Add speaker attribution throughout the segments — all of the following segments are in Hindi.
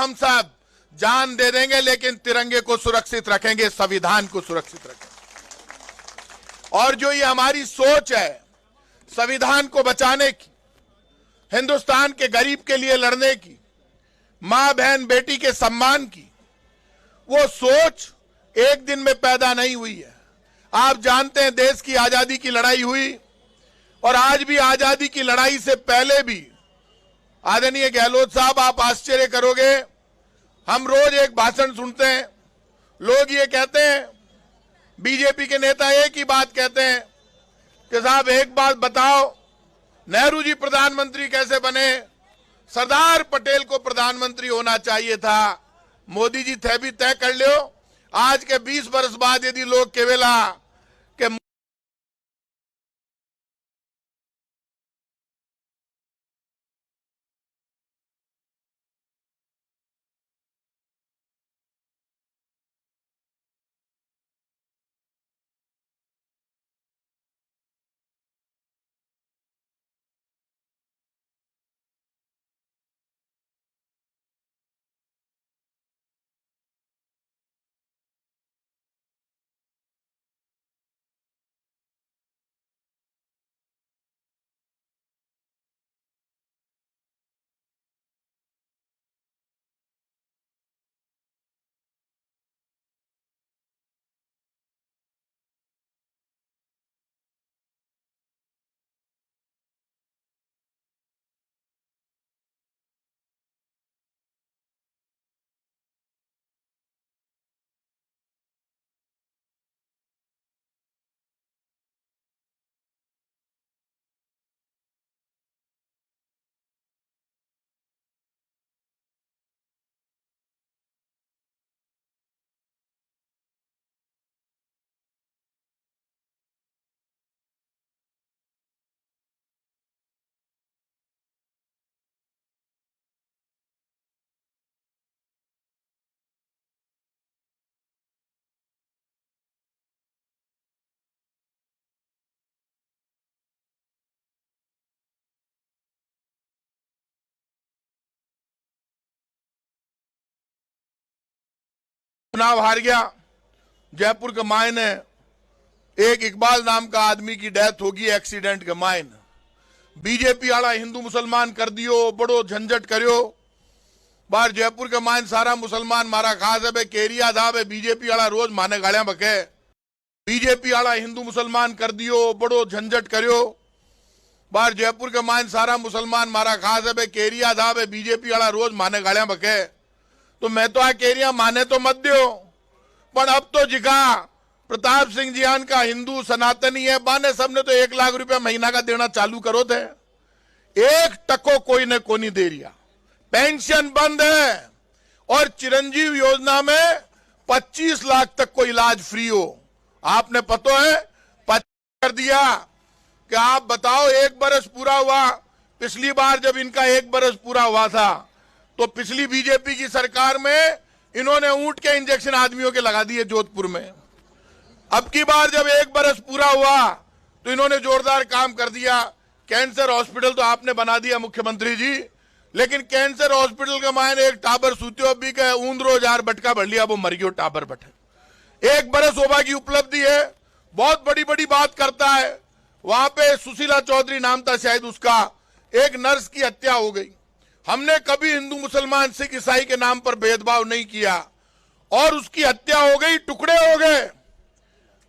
Speaker 1: हम सब जान दे देंगे, लेकिन तिरंगे को सुरक्षित रखेंगे, संविधान को सुरक्षित रखेंगे। और जो ये हमारी सोच है संविधान को बचाने की, हिंदुस्तान के गरीब के लिए लड़ने की, मां बहन बेटी के सम्मान की, वो सोच एक दिन में पैदा नहीं हुई है। आप जानते हैं देश की आजादी की लड़ाई हुई, और आज भी आजादी की लड़ाई से पहले भी, आदरणीय गहलोत साहब आप आश्चर्य करोगे, हम रोज एक भाषण सुनते हैं, लोग ये कहते हैं, बीजेपी के नेता एक ही बात कहते हैं कि साहब एक बात बताओ, नेहरू जी प्रधानमंत्री कैसे बने? सरदार पटेल को प्रधानमंत्री होना चाहिए था, मोदी जी थे भी तय कर लो। आज के 20 वर्ष बाद यदि लोग केवला के चुनाव हार गया, जयपुर के मायने एक इकबाल नाम का आदमी की डेथ होगी एक्सीडेंट के मायने। बीजेपी आला हिंदू मुसलमान कर दियो, बड़ो झंझट करियो। बार जयपुर के मायने सारा मुसलमान मारा खास है, केरिया था बीजेपी आला रोज माने गाड़ियां बके। बीजेपी आला हिंदू मुसलमान कर दियो, बड़ो झंझट करियो। बार जयपुर के मायने सारा मुसलमान मारा खास है, केरिया था बीजेपी आला रोज माने गाड़ियां बके। तो मैं तो आ केरिया माने तो मत दियो, पर अब तो जिका प्रताप सिंह जियान का हिंदू सनातनी है, बाने सबने तो 1 लाख रुपया महीना का देना चालू करो थे। 1 टको कोई ने को नहीं दे रिया, पेंशन बंद है, और चिरंजीव योजना में 25 लाख तक को इलाज फ्री हो। आपने पता है 25 कर दिया कि आप बताओ 1 बरस पूरा हुआ। पिछली बार जब इनका 1 बरस पूरा हुआ था तो पिछली बीजेपी की सरकार में इन्होंने ऊंट के इंजेक्शन आदमियों के लगा दिए जोधपुर में। अब की बार जब 1 बरस पूरा हुआ तो इन्होंने जोरदार काम कर दिया। कैंसर हॉस्पिटल तो आपने बना दिया मुख्यमंत्री जी, लेकिन कैंसर हॉस्पिटल के मायने एक टाबर सूत्यो भी का ऊंदरो जार बटका भर लिया, वो मर गयो टाबर बटे। 1 बरस होबा की उपलब्धि है, बहुत बड़ी बड़ी बात करता है। वहां पे सुशीला चौधरी नाम था शायद उसका, एक नर्स की हत्या हो गई। हमने कभी हिंदू मुसलमान सिख ईसाई के नाम पर भेदभाव नहीं किया, और उसकी हत्या हो गई, टुकड़े हो गए।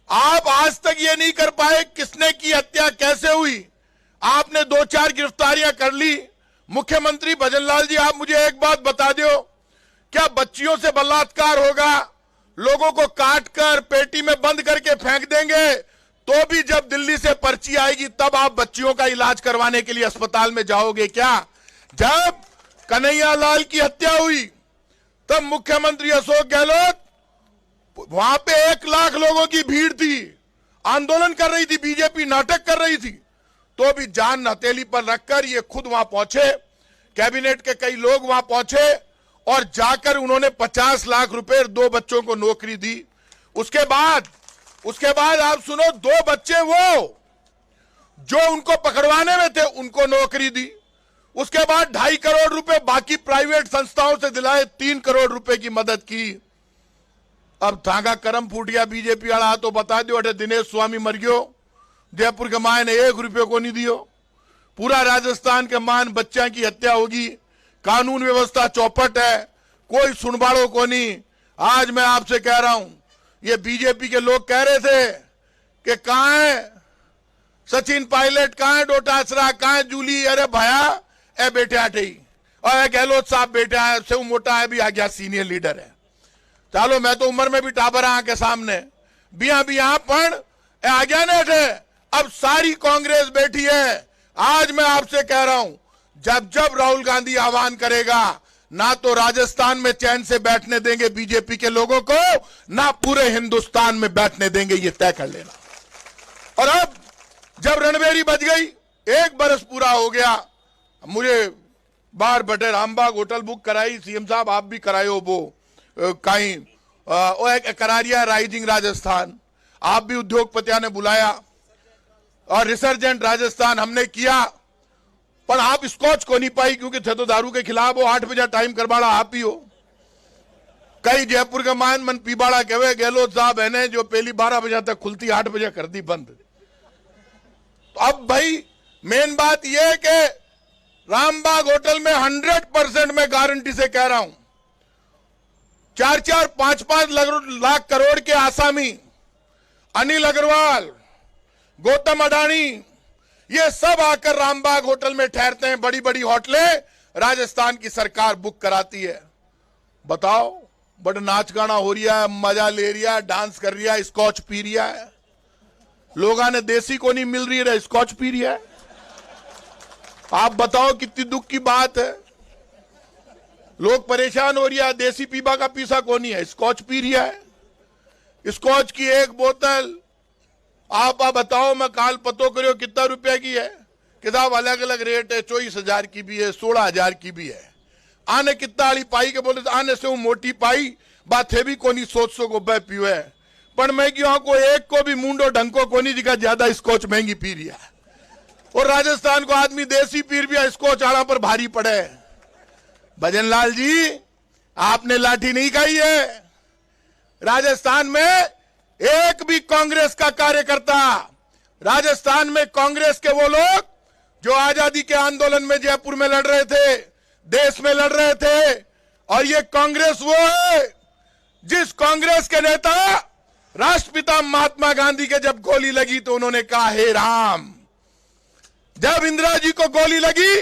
Speaker 1: आप आज तक ये नहीं कर पाए किसने की हत्या, कैसे हुई। आपने 2-4 गिरफ्तारियां कर ली। मुख्यमंत्री भजनलाल जी, आप मुझे एक बात बता दो, क्या बच्चियों से बलात्कार होगा, लोगों को काटकर पेटी में बंद करके फेंक देंगे, तो भी जब दिल्ली से पर्ची आएगी तब आप बच्चियों का इलाज करवाने के लिए अस्पताल में जाओगे क्या? जब कन्हैया लाल की हत्या हुई तब मुख्यमंत्री अशोक गहलोत, वहां पे 1 लाख लोगों की भीड़ थी, आंदोलन कर रही थी, बीजेपी नाटक कर रही थी, तो भी जान हथेली पर रखकर ये खुद वहां पहुंचे। कैबिनेट के कई लोग वहां पहुंचे और जाकर उन्होंने 50 लाख रुपए 2 बच्चों को नौकरी दी। उसके बाद आप सुनो, 2 बच्चे वो जो उनको पकड़वाने में थे उनको नौकरी दी। उसके बाद 2.5 करोड़ रुपए बाकी प्राइवेट संस्थाओं से दिलाए, 3 करोड़ रुपए की मदद की। अब थागा करम फूट गया बीजेपी वाला तो बता दो, अटे दिनेश स्वामी मर गयो, जयपुर के माए ने 1 रुपये को नहीं दियो। पूरा राजस्थान के मान बच्चा की हत्या होगी, कानून व्यवस्था चौपट है, कोई सुनवाड़ो को नहीं। आज मैं आपसे कह रहा हूं, ये बीजेपी के लोग कह रहे थे कि कहां है सचिन पायलट, कहां है डोटासरा, कहां है जूली, अरे भया ए बेटे आटे ही, और गहलोत साहब बेटा है, से मोटा है भी आ गया, सीनियर लीडर है। चलो मैं तो उम्र में भी टाबर आ के सामने बिया पण आ गया ना थे। अब सारी कांग्रेस बैठी है। आज मैं आपसे कह रहा हूं, जब जब राहुल गांधी आह्वान करेगा, ना तो राजस्थान में चैन से बैठने देंगे बीजेपी के लोगों को, ना पूरे हिंदुस्तान में बैठने देंगे, ये तय कर लेना। और अब जब रणबेरी बज गई, 1 बरस पूरा हो गया, मुझे बाहर बटे रामबाग होटल बुक कराई, सीएम साहब आप भी करायो वो कहीं करारिया राइजिंग राजस्थान, आप भी उद्योगपतियों ने बुलाया, और रिसर्जेंट राजस्थान हमने किया, पर आप स्कॉच को नहीं पाई क्योंकि थे तो दारू के खिलाफ हो। 8 बजे टाइम करवाड़ा आप ही हो। कई जयपुर के मान मन पीबाड़ा कहे गहलोत साहब है ने जो पहली 12 बजे तक खुलती, 8 बजे कर दी बंद। तो अब भाई मेन बात यह है कि रामबाग होटल में 100% मैं गारंटी से कह रहा हूं, 4-4, 5-5 लाख करोड़ के आसामी, अनिल अग्रवाल, गौतम अडानी, ये सब आकर रामबाग होटल में ठहरते हैं। बड़ी बड़ी होटलें राजस्थान की सरकार बुक कराती है। बताओ, बड़ा नाच गाना हो रहा है, मजा ले रहा है, डांस कर रहा है, स्कॉच पी रहा है। लोगों ने देसी को नहीं मिल रही है, स्कॉच पी रहा है। आप बताओ कितनी दुख की बात है। लोग परेशान हो रहा है, देसी पीबा का पीसा को नहीं है, स्कॉच पी रहा है। स्कॉच की एक बोतल आप बताओ, मैं काल पतो करो कितना रुपए की है, किताब अलग अलग रेट है, 24,000 की भी है, 16,000 की भी है। आने कितना वाली पाई के बोले आने से वो मोटी पाई बात है भी कोनी, 100 को बह पियो है, पर मैं क्यों को एक को भी मुंडो ढंको को नहीं दिखा, ज्यादा स्कॉच महंगी पी रही है। और राजस्थान को आदमी देसी पी रहा, स्कॉच आड़ा पर भारी पड़े। भजनलाल जी, आपने लाठी नहीं खाई है। राजस्थान में एक भी कांग्रेस का कार्यकर्ता, राजस्थान में कांग्रेस के वो लोग जो आजादी के आंदोलन में जयपुर में लड़ रहे थे, देश में लड़ रहे थे, और ये कांग्रेस वो है जिस कांग्रेस के नेता राष्ट्रपिता महात्मा गांधी के जब गोली लगी तो उन्होंने कहा, हे राम। जब इंदिरा जी को गोली लगी,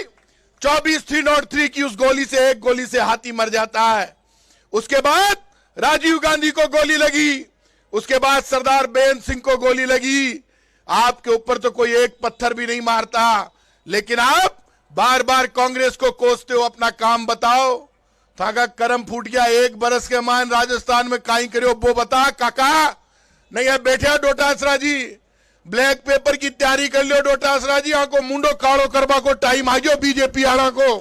Speaker 1: 24/303 की उस गोली से, एक गोली से हाथी मर जाता है। उसके बाद राजीव गांधी को गोली लगी, उसके बाद सरदार बेन सिंह को गोली लगी। आपके ऊपर तो कोई एक पत्थर भी नहीं मारता, लेकिन आप बार बार कांग्रेस को कोसते हो। अपना काम बताओ। थाका करम फूट गया, 1 बरस के मान राजस्थान में काई करो वो बता काका। नहीं है बैठे डोटासरा जी, ब्लैक पेपर की तैयारी कर लियो डोटासरा जी, आको मुंडो काड़ो करवा को टाइम आ गयो बीजेपी आड़ा को,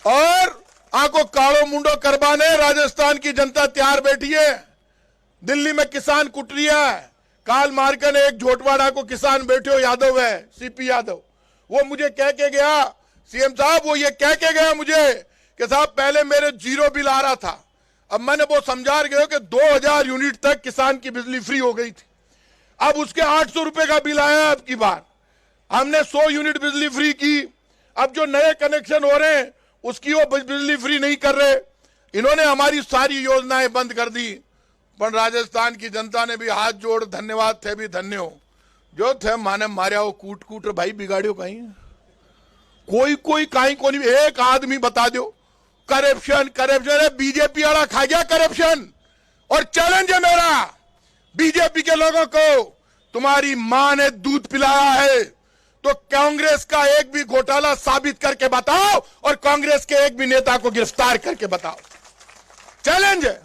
Speaker 1: और आको काड़ो मुंडो करवाने राजस्थान की जनता तैयार बैठी है। दिल्ली में किसान कुट रहा है। काल मार्कन एक झोटवाड़ा को किसान बैठे हो, यादव है, सीपी यादव, वो मुझे कह के गया, सीएम साहब वो ये कह के गया मुझे कि साहब पहले मेरे 0 बिल आ रहा था, अब मैंने वो समझा गया कि 2000 यूनिट तक किसान की बिजली फ्री हो गई थी, अब उसके 800 रुपए का बिल आया। अब की बार हमने 100 यूनिट बिजली फ्री की। अब जो नए कनेक्शन हो रहे हैं उसकी वो बिजली फ्री नहीं कर रहे। इन्होंने हमारी सारी योजनाएं बंद कर दी। पर राजस्थान की जनता ने भी हाथ जोड़ धन्यवाद थे भी धन्य हो, जो थे माने मारिया वो कूट कूट भाई बिगाड़ियो कहीं, कोई कहीं को नहीं। एक आदमी बता दो करप्शन है, बीजेपी वाला खा गया करप्शन। और चैलेंज है मेरा बीजेपी के लोगों को, तुम्हारी मां ने दूध पिलाया है तो कांग्रेस का एक भी घोटाला साबित करके बताओ, और कांग्रेस के एक भी नेता को गिरफ्तार करके बताओ। चैलेंज है।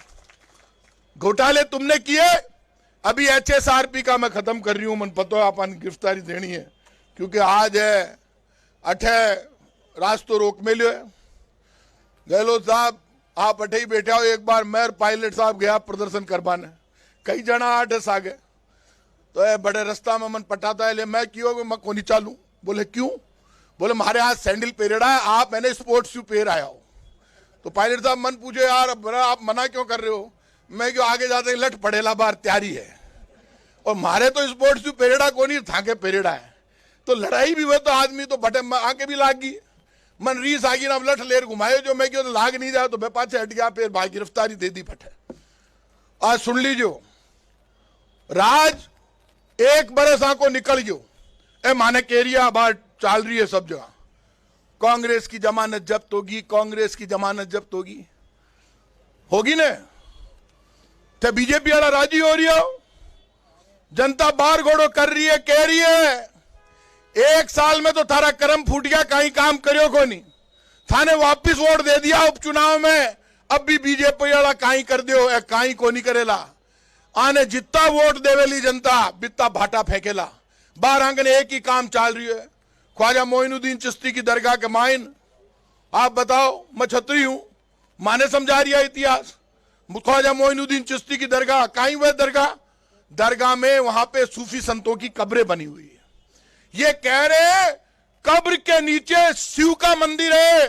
Speaker 1: घोटाले तुमने किए। अभी HSRP का मैं खत्म कर रही हूं, मन पतो है अपन गिरफ्तारी देनी है, क्योंकि आज है 8 रास्तों रोक में लियो है। गहलोत साहब आप 8 ही बैठे हो, एक बार मेयर पायलट साहब गया प्रदर्शन करवाने, कई जना 8 आ गए, तो बड़े रास्ता में मन पटाता है, ले मैं क्यों मैं को नहीं चालू। बोले क्यों? बोले हमारे यहाँ सैंडल पेरेड़ा है, आप मैंने स्पोर्ट्स शू पेर आया हो। तो पायलट साहब मन पूछे यार अब आप मना क्यों कर रहे हो? मैं क्यों आगे जाते लट पड़ेला बार तैयारी है, और मारे तो स्पोर्ट्स शू पेरेड़ा को नहीं थाके पेरेड़ा है। तो लड़ाई भी हुए तो आदमी तो बटे आके भी लाग गई, मन रीस आ गई ना लठ लेर घुमाए जो मैं क्यों लाग नहीं जाए तो मैं पाछे हट गया, फिर भाई गिरफ्तारी दे दी पटे। आज सुन लीजिए, राज एक बरस आंको निकल गयो, ए माने केरिया बात चाल रही है सब जगह, कांग्रेस की जमानत जब्त होगी, कांग्रेस की जमानत जब्त होगी ने तो बीजेपी वाला राजी हो रही हो, जनता बार घोड़ो कर रही है, कह रही है 1 साल में तो थारा कर्म फूट गया, कहीं काम करियो को नहीं, थाने वापिस वोट दे दिया उपचुनाव में, अब भी बीजेपी वाला कहीं कर दियो, कहीं को नहीं करेला, आने जितना वोट देवेली जनता बितना भाटा फेंकेला। बार आंगने एक ही काम चाल रही है, ख्वाजा मोइनुद्दीन चिश्ती की दरगाह के माइन, आप बताओ, मैं छतरी हूं, माने समझा रही है इतिहास, ख्वाजा मोइनुद्दीन चिश्ती की दरगाह, कहीं वह दरगाह में वहां पे सूफी संतों की कब्रें बनी हुई है, ये कह रहे कब्र के नीचे शिव का मंदिर है।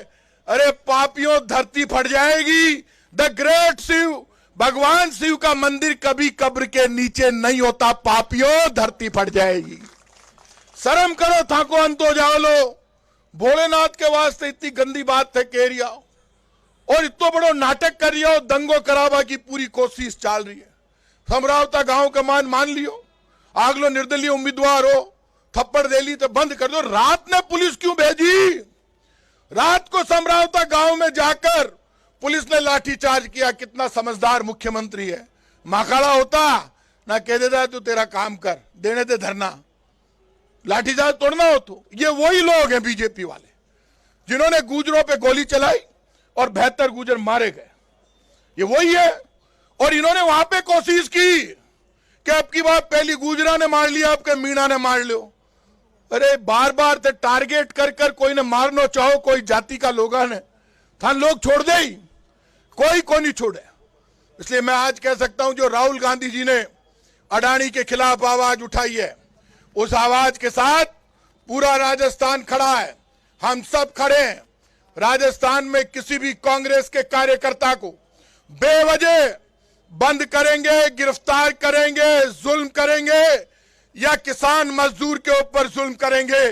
Speaker 1: अरे पापियों, धरती फट जाएगी, द ग्रेट शिव, भगवान शिव का मंदिर कभी कब्र के नीचे नहीं होता, पापियों धरती फट जाएगी, शर्म करो, थाको अंत हो जाओ लो, भोलेनाथ के वास्ते इतनी गंदी बात है कह रही हो, और इतना बड़ो नाटक कर रही हो, दंगो करावा की पूरी कोशिश चाल रही है। समरावता गांव का मान लियो, आगलो निर्दलीय उम्मीदवार हो, थप्पड़ दे ली तो बंद कर दो, रात ने पुलिस क्यों भेजी? रात को समरावता गांव में जाकर पुलिस ने लाठीचार्ज किया, कितना समझदार मुख्यमंत्री है, माखाड़ा होता ना कह देता तू तेरा काम कर, देने दे धरना, लाठीचार्ज तोड़ना हो तो। ये वही लोग हैं बीजेपी वाले जिन्होंने गुजरों पे गोली चलाई और 72 गुजर मारे गए, ये वही है। और इन्होंने वहां पे कोशिश की कि अब की बात पहली गुजरा ने मार लिया, आपके मीणा ने मार लियो, अरे बार बार ते टारगेट कर कर कोई ने मारनो चाहो, कोई जाति का लोग ने थान लोग छोड़ दे ही, कोई को नहीं छोड़े। इसलिए मैं आज कह सकता हूं जो राहुल गांधी जी ने अडानी के खिलाफ आवाज उठाई है, उस आवाज के साथ पूरा राजस्थान खड़ा है, हम सब खड़े हैं। राजस्थान में किसी भी कांग्रेस के कार्यकर्ता को बेवजह बंद करेंगे, गिरफ्तार करेंगे, जुल्म करेंगे या किसान मजदूर के ऊपर जुल्म करेंगे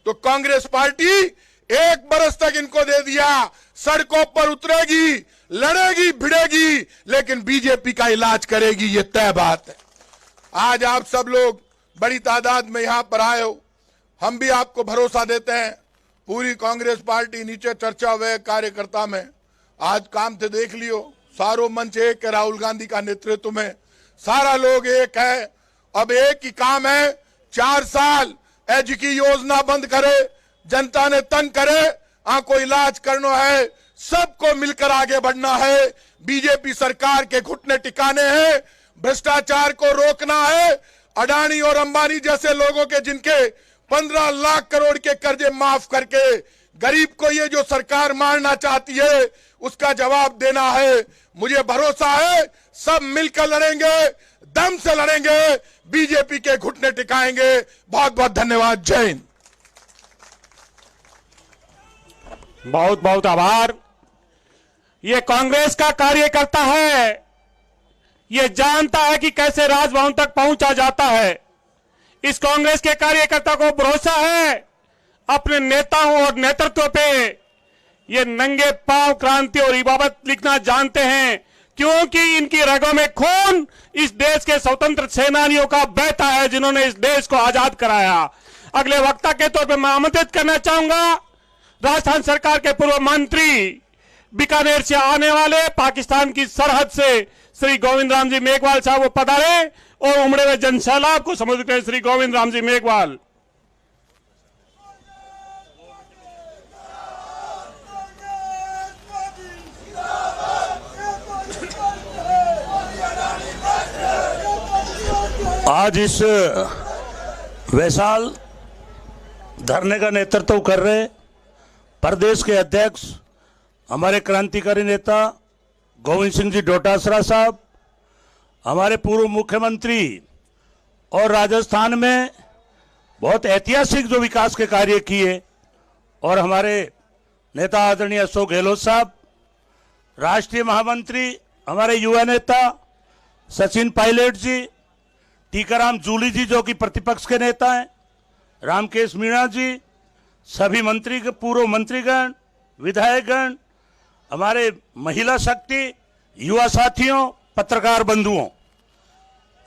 Speaker 1: तो कांग्रेस पार्टी 1 बरस तक इनको दे दिया, सड़कों पर उतरेगी, लड़ेगी, भिड़ेगी, लेकिन बीजेपी का इलाज करेगी, ये तय बात है। आज आप सब लोग बड़ी तादाद में यहां पर आए हो, हम भी आपको भरोसा देते हैं, पूरी कांग्रेस पार्टी नीचे चर्चा हुए कार्यकर्ता में, आज काम से देख लियो, सारो मंच एक है, राहुल गांधी का नेतृत्व में सारा लोग एक है। अब एक ही काम है, 4 साल एज की योजना बंद करे, जनता ने तंग करे, आंको इलाज करना है, सबको मिलकर आगे बढ़ना है, बीजेपी सरकार के घुटने टिकाने हैं, भ्रष्टाचार को रोकना है, अडानी और अंबानी जैसे लोगों के जिनके 15 लाख करोड़ के कर्जे माफ करके गरीब को ये जो सरकार मारना चाहती है उसका जवाब देना है। मुझे भरोसा है सब मिलकर लड़ेंगे, दम से लड़ेंगे, बीजेपी के घुटने टिकाएंगे। बहुत बहुत धन्यवाद। जय हिंद।
Speaker 2: बहुत बहुत आभार। ये कांग्रेस का कार्यकर्ता है, ये जानता है कि कैसे राजभवन तक पहुंचा जाता है। इस कांग्रेस के कार्यकर्ता को भरोसा है अपने नेताओं और नेतृत्व पे। ये नंगे पांव क्रांति और इबादत लिखना जानते हैं, क्योंकि इनकी रगों में खून इस देश के स्वतंत्र सेनानियों का बहता है, जिन्होंने इस देश को आजाद कराया। अगले वक्ता के तौर पर मैं आमंत्रित करना चाहूंगा राजस्थान सरकार के पूर्व मंत्री, बीकानेर से आने वाले, पाकिस्तान की सरहद से श्री गोविंद राम जी मेघवाल साहब वो पधारे और उमड़े हुए जनसैलाब को संबोधित करें। श्री गोविंद राम जी मेघवाल।
Speaker 3: आज इस वैशाल धरने का नेतृत्व कर रहे प्रदेश के अध्यक्ष हमारे क्रांतिकारी नेता गोविंद सिंह जी डोटासरा साहब, हमारे पूर्व मुख्यमंत्री और राजस्थान में बहुत ऐतिहासिक जो विकास के कार्य किए और हमारे नेता आदरणीय अशोक गहलोत साहब, राष्ट्रीय महामंत्री हमारे युवा नेता सचिन पायलट जी, टीकाराम जूली जी जो कि प्रतिपक्ष के नेता हैं, रामकेश मीणा जी, सभी मंत्री, पूर्व मंत्रीगण, विधायकगण, हमारे महिला शक्ति, युवा साथियों, पत्रकार बंधुओं,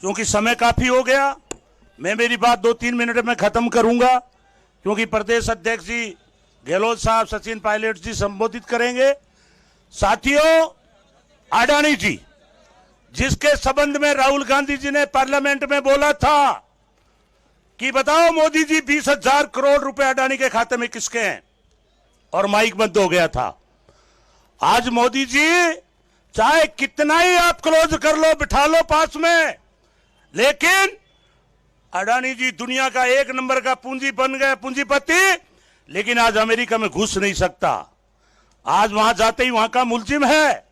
Speaker 3: क्योंकि समय काफी हो गया, मैं मेरी बात 2-3 मिनट में खत्म करूंगा, क्योंकि प्रदेश अध्यक्ष जी गहलोत साहब, सचिन पायलट जी संबोधित करेंगे। साथियों, अडानी जी, जिसके संबंध में राहुल गांधी जी ने पार्लियामेंट में बोला था कि बताओ मोदी जी 20,000 करोड़ रुपए अडानी के खाते में किसके हैं, और माइक बंद हो गया था। आज मोदी जी चाहे कितना ही आप क्लोज कर लो, बिठा लो पास में, लेकिन अडानी जी दुनिया का 1 नंबर का पूंजी बन गए, पूंजीपति, लेकिन आज अमेरिका में घुस नहीं सकता। आज वहां जाते ही वहां का मुलजिम है,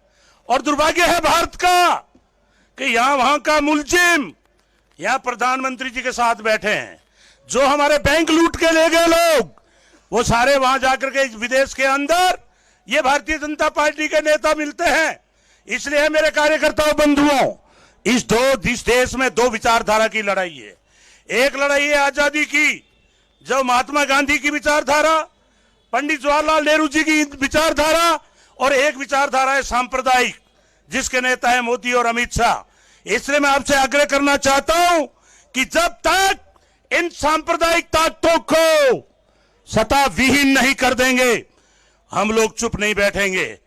Speaker 3: और दुर्भाग्य है भारत का कि यहां वहां का मुलजिम यहां प्रधानमंत्री जी के साथ बैठे हैं। जो हमारे बैंक लूट के ले गए लोग, वो सारे वहां जाकर के विदेश के अंदर ये भारतीय जनता पार्टी के नेता मिलते हैं। इसलिए मेरे कार्यकर्ताओं बंधुओं, इस देश में 2 विचारधारा की लड़ाई है। एक लड़ाई है आजादी की, जो महात्मा गांधी की विचारधारा, पंडित जवाहरलाल नेहरू जी की विचारधारा, और एक विचारधारा है सांप्रदायिक, जिसके नेता है मोदी और अमित शाह। इसलिए मैं आपसे आग्रह करना चाहता हूं कि जब तक इन सांप्रदायिक ताकतों को सत्ता विहीन नहीं कर देंगे, हम लोग चुप नहीं बैठेंगे।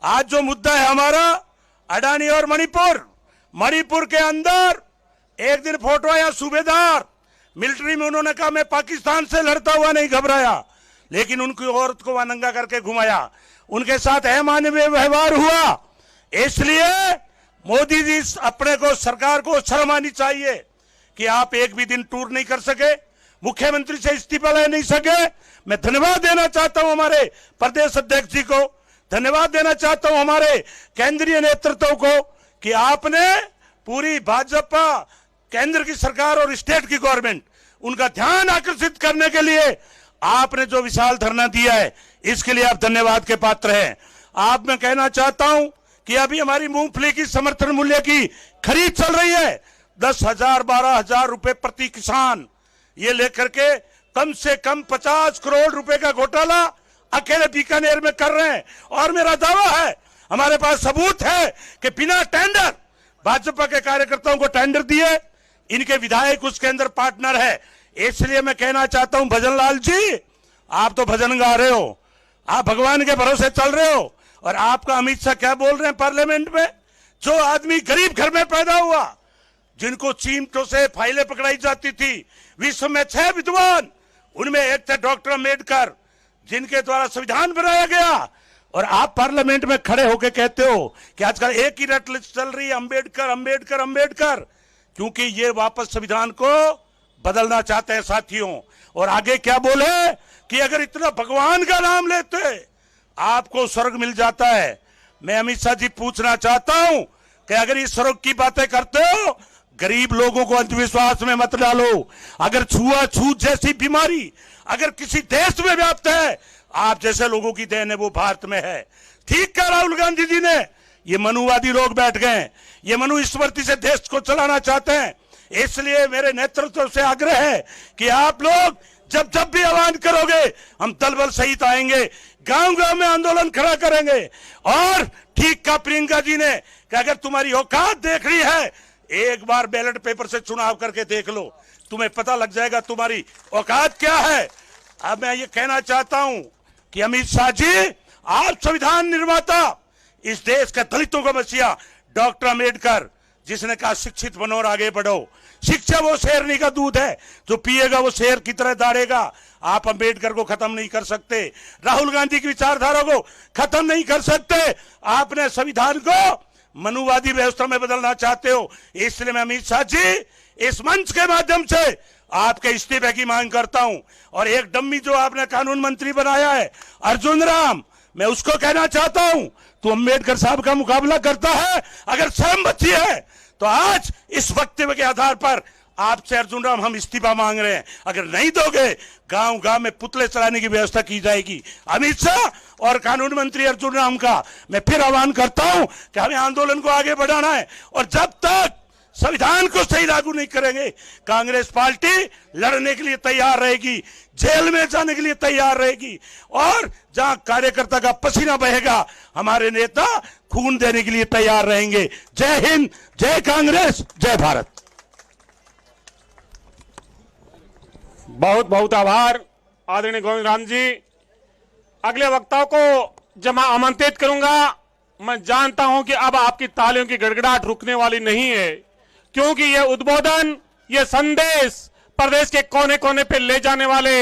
Speaker 3: आज जो मुद्दा है हमारा अडानी और मणिपुर के अंदर एक दिन फोटो आया, सूबेदार मिलिट्री में, उन्होंने कहा मैं पाकिस्तान से लड़ता हुआ नहीं घबराया, लेकिन उनकी औरत को वहां नंगा करके घुमाया, उनके साथ अमानवीय व्यवहार हुआ। इसलिए मोदी जी अपने को, सरकार को शर्म आनी चाहिए कि आप एक भी दिन टूर नहीं कर सके, मुख्यमंत्री से इस्तीफा ले नहीं सके। मैं धन्यवाद देना चाहता हूं हमारे प्रदेश अध्यक्ष जी को, धन्यवाद देना चाहता हूं हमारे केंद्रीय नेतृत्व को कि आपने पूरी भाजपा, केंद्र की सरकार और स्टेट की गवर्नमेंट, उनका ध्यान आकर्षित करने के लिए आपने जो विशाल धरना दिया है, इसके लिए आप धन्यवाद के पात्र हैं। आप मैं कहना चाहता हूं कि अभी हमारी मूंगफली की समर्थन मूल्य की खरीद चल रही है, 10,000 12,000 रुपए प्रति किसान, ये लेकर के कम से कम 50 करोड़ रुपए का घोटाला अकेले बीकानेर में कर रहे हैं। और मेरा दावा है, हमारे पास सबूत है कि बिना टेंडर भाजपा के कार्यकर्ताओं को टेंडर दिए, इनके विधायक उसके अंदर पार्टनर है। इसलिए मैं कहना चाहता हूं भजन लाल जी, आप तो भजन गा रहे हो, आप भगवान के भरोसे चल रहे हो, और आपका अमित शाह क्या बोल रहे हैं पार्लियामेंट में, जो आदमी गरीब घर में पैदा हुआ, जिनको चीमटों से फाइलें पकड़ाई जाती थी, विश्व में 6 विद्वान, उनमें एक थे डॉक्टर अम्बेडकर, जिनके द्वारा संविधान बनाया गया, और आप पार्लियामेंट में खड़े होकर कहते हो कि आजकल एक ही रट चल रही है, अम्बेडकर अम्बेडकर अम्बेडकर, क्योंकि ये वापस संविधान को बदलना चाहते हैं साथियों। और आगे क्या बोले कि अगर इतना भगवान का नाम लेते आपको स्वर्ग मिल जाता है। मैं अमित शाह जी पूछना चाहता हूं कि अगर इस स्वर्ग की बातें करते हो, गरीब लोगों को अंधविश्वास में मत डालो। अगर छुआछूत जैसी बीमारी अगर किसी देश में व्याप्त है, आप जैसे लोगों की देन है वो भारत में है। ठीक कहा राहुल गांधी जी ने, ये मनुवादी लोग बैठ गए, ये मनुस्मृति से देश को चलाना चाहते हैं। इसलिए मेरे नेतृत्व से आग्रह है कि आप लोग जब भी आह्वान करोगे, हम दल बल सहित आएंगे, गांव गांव में आंदोलन खड़ा करेंगे। और ठीक कहा प्रियंका जी ने कि अगर तुम्हारी औकात देख रही है, एक बार बैलेट पेपर से चुनाव करके देख लो, तुम्हें पता लग जाएगा तुम्हारी औकात क्या है। अब मैं ये कहना चाहता हूं कि अमित शाह जी, आप संविधान निर्माता, इस देश के दलितों का मसीहा डॉक्टर अम्बेडकर, जिसने कहा शिक्षित बनो और आगे बढ़ो। शिक्षा वो शेरनी का दूध है, जो पिएगा वो शेर की तरह दौड़ेगा। आप अम्बेडकर को खत्म नहीं कर सकते, राहुल गांधी की विचारधारा को खत्म नहीं कर सकते। आपने संविधान को मनुवादी व्यवस्था में बदलना चाहते हो। इसलिए मैं अमित शाह जी, इस मंच के माध्यम से आपके इस्तीफे की मांग करता हूं। और एक डम्मी जो आपने कानून मंत्री बनाया है, अर्जुन राम, मैं उसको कहना चाहता हूं, तू अम्बेडकर साहब का मुकाबला करता है, अगर शर्म बची है तो आज इस वक्तव्य के आधार पर आपसे अर्जुन राम हम इस्तीफा मांग रहे हैं, अगर नहीं दोगे गांव गांव में पुतले चढ़ाने की व्यवस्था की जाएगी। अमित शाह और कानून मंत्री अर्जुन राम का मैं फिर आह्वान करता हूं कि हमें आंदोलन को आगे बढ़ाना है, और जब तक संविधान को सही लागू नहीं करेंगे कांग्रेस पार्टी लड़ने के लिए तैयार रहेगी, जेल में जाने के लिए तैयार रहेगी, और जहां कार्यकर्ता का पसीना बहेगा हमारे नेता खून देने के लिए तैयार रहेंगे। जय हिंद, जय कांग्रेस, जय भारत।
Speaker 2: बहुत बहुत आभार आदरणीय गोविंद राम जी। अगले वक्ताओं को जब मैं आमंत्रित करूंगा, मैं जानता हूं कि अब आपकी तालियों की गड़गड़ाहट रुकने वाली नहीं है, क्योंकि ये उद्बोधन, ये संदेश प्रदेश के कोने कोने पे ले जाने वाले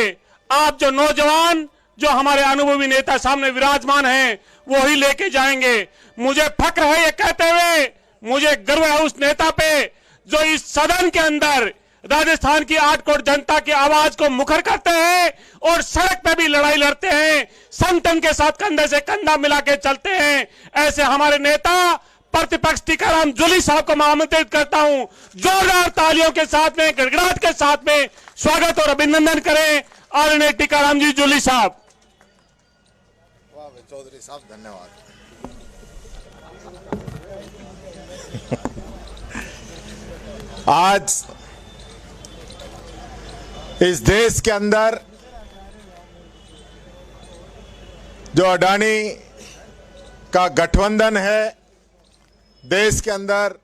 Speaker 2: आप जो नौजवान, जो हमारे अनुभवी नेता सामने विराजमान हैं, वो ही लेके जाएंगे। मुझे फक्र है ये कहते हुए, मुझे गर्व है उस नेता पे जो इस सदन के अंदर राजस्थान की 8 करोड़ जनता की आवाज को मुखर करते हैं और सड़क पे भी लड़ाई लड़ते हैं, संतन के साथ कंधे से कंधा मिला के चलते हैं। ऐसे हमारे नेता प्रतिपक्ष टीकाराम जूली साहब को मैं आमंत्रित करता हूं, जोरदार तालियों के साथ में, गड़गड़ाहट के साथ में स्वागत और अभिनंदन करें आदरणीय टीकाराम जी जूली साहब।
Speaker 4: वाह चौधरी साहब, धन्यवाद। आज इस देश के अंदर जो अडानी का गठबंधन है, देश के अंदर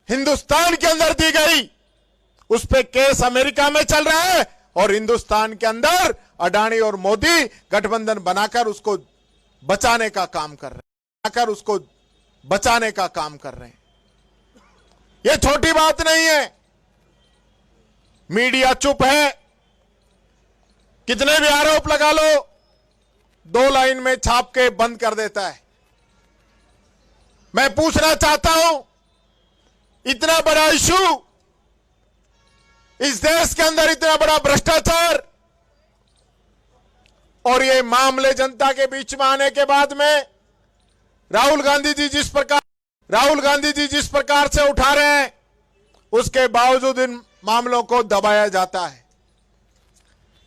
Speaker 4: हिंदुस्तान के अंदर दी गई, उस पे केस अमेरिका में चल रहा है, और हिंदुस्तान के अंदर अडानी और मोदी गठबंधन बनाकर उसको बचाने का काम कर रहे हैं, ये छोटी बात नहीं है। मीडिया चुप है, कितने भी आरोप लगा लो, 2 लाइन में छाप के बंद कर देता है। मैं पूछना चाहता हूं, इतना बड़ा इशू, इस देश के अंदर इतना बड़ा भ्रष्टाचार, और ये मामले जनता के बीच में आने के बाद में राहुल गांधी जी जिस प्रकार से उठा रहे हैं, उसके बावजूद इन मामलों को दबाया जाता है।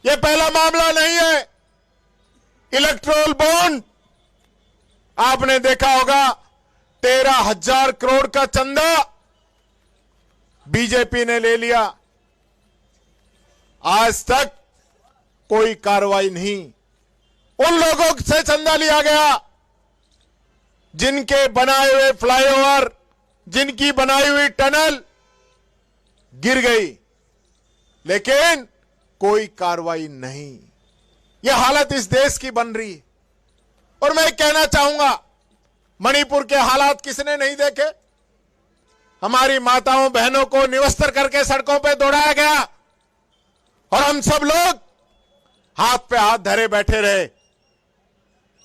Speaker 4: ये पहला मामला नहीं है। इलेक्टोरल बॉन्ड आपने देखा होगा, 13,000 करोड़ का चंदा बीजेपी ने ले लिया। आज तक कोई कार्रवाई नहीं। उन लोगों से चंदा लिया गया जिनके बनाए हुए फ्लाईओवर, जिनकी बनाई हुई टनल गिर गई, लेकिन कोई कार्रवाई नहीं। यह हालत इस देश की बन रही है। और मैं कहना चाहूंगा, मणिपुर के हालात किसने नहीं देखे? हमारी माताओं बहनों को निवस्त्र करके सड़कों पे दौड़ाया गया और हम सब लोग हाथ पे हाथ धरे बैठे रहे।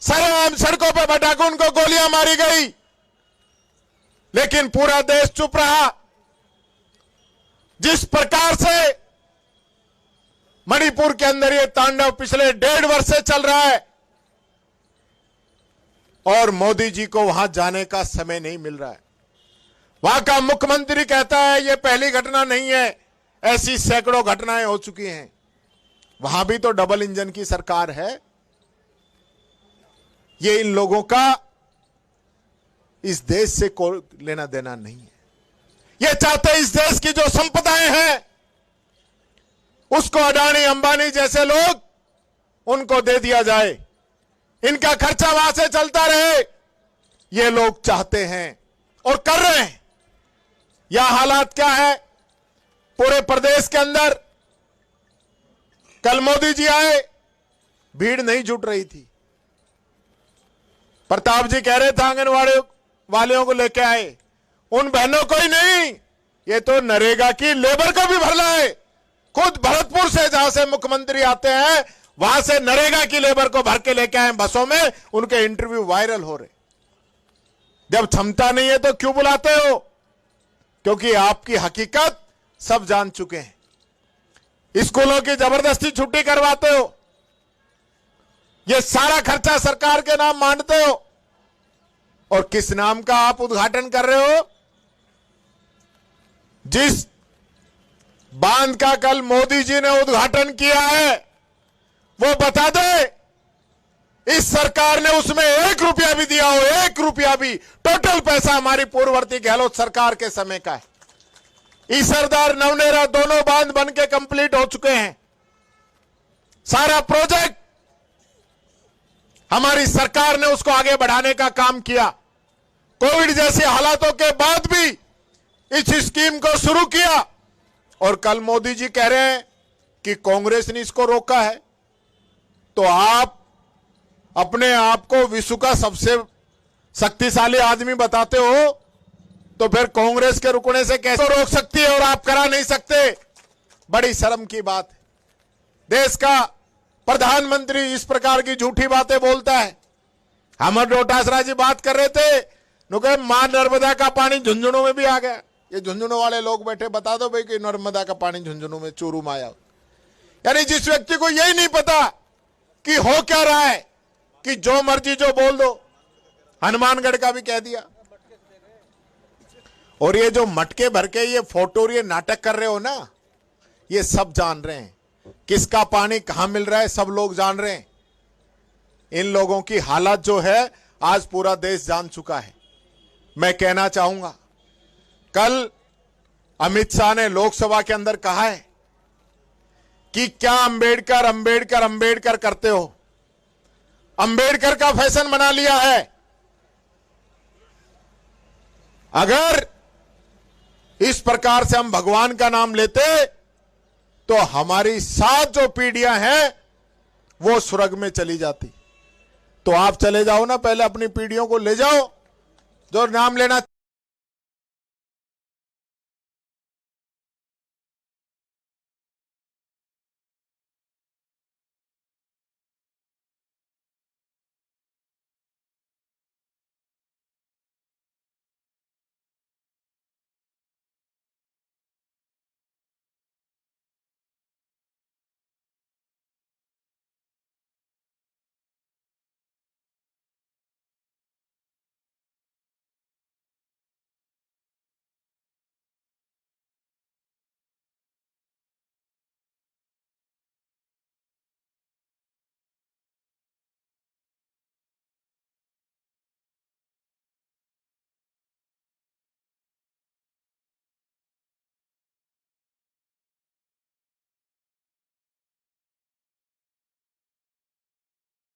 Speaker 4: सरेआम सड़कों पे बैठाकर उनको गोलियां मारी गई, लेकिन पूरा देश चुप रहा। जिस प्रकार से मणिपुर के अंदर ये तांडव पिछले 1.5 वर्ष से चल रहा है और मोदी जी को वहां जाने का समय नहीं मिल रहा है। वहां का मुख्यमंत्री कहता है ये पहली घटना नहीं है, ऐसी सैकड़ों घटनाएं हो चुकी हैं। वहां भी तो डबल इंजन की सरकार है। ये इन लोगों का इस देश से कोई लेना देना नहीं है। ये चाहते इस देश की जो संपदाएं हैं उसको अडानी अंबानी जैसे लोग उनको दे दिया जाए, इनका खर्चा वहां से चलता रहे, ये लोग चाहते हैं और कर रहे हैं। यह हालात क्या है पूरे प्रदेश के अंदर? कल मोदी जी आए, भीड़ नहीं जुट रही थी। प्रताप जी कह रहे थे आंगनवाड़ी वालियों को लेके आए, उन बहनों को ही नहीं, ये तो नरेगा की लेबर को भी भरना है। खुद भरतपुर से जहां से मुख्यमंत्री आते हैं वहां से नरेगा की लेबर को भर के लेके आए बसों में, उनके इंटरव्यू वायरल हो रहे। जब क्षमता नहीं है तो क्यों बुलाते हो? क्योंकि आपकी हकीकत सब जान चुके हैं। स्कूलों की जबरदस्ती छुट्टी करवाते हो, ये सारा खर्चा सरकार के नाम मांगते हो, और किस नाम का आप उद्घाटन कर रहे हो? जिस बांध का कल मोदी जी ने उद्घाटन किया है वो बता दे, इस सरकार ने उसमें 1 रुपया भी दिया हो, 1 रुपया भी। टोटल पैसा हमारी पूर्ववर्ती गहलोत सरकार के समय का है। ईसरदार नवनेरा दोनों बांध बन के कंप्लीट हो चुके हैं। सारा प्रोजेक्ट हमारी सरकार ने उसको आगे बढ़ाने का काम किया। कोविड जैसे हालातों के बाद भी इस स्कीम को शुरू किया, और कल मोदी जी कह रहे हैं कि कांग्रेस ने इसको रोका है। तो आप अपने आप को विश्व का सबसे शक्तिशाली आदमी बताते हो, तो फिर कांग्रेस के रुकने से कैसे रोक सकती है और आप करा नहीं सकते? बड़ी शर्म की बात है। देश का प्रधानमंत्री इस प्रकार की झूठी बातें बोलता है। अमर डोटासरा जी बात कर रहे थे, नुके मां नर्मदा का पानी झुंझुनू में भी आ गया। ये झुंझुनू वाले लोग बैठे, बता दो भाई कि नर्मदा का पानी झुंझुनू में चूरू में आया। यानी जिस व्यक्ति को यही नहीं पता कि हो क्या रहा है, कि जो मर्जी जो बोल दो। हनुमानगढ़ का भी कह दिया। और ये जो मटके भर के ये फोटो और ये नाटक कर रहे हो ना, ये सब जान रहे हैं किसका पानी कहां मिल रहा है, सब लोग जान रहे हैं। इन लोगों की हालत जो है आज पूरा देश जान चुका है। मैं कहना चाहूंगा, कल अमित शाह ने लोकसभा के अंदर कहा है कि क्या अंबेडकर अंबेडकर अंबेडकर करते हो? अंबेडकर का फैशन बना लिया है। अगर इस प्रकार से हम भगवान का नाम लेते तो हमारी 7 जो पीढ़ियां हैं वो स्वर्ग में चली जाती। तो आप चले जाओ ना, पहले अपनी पीढ़ियों को ले जाओ जो नाम लेना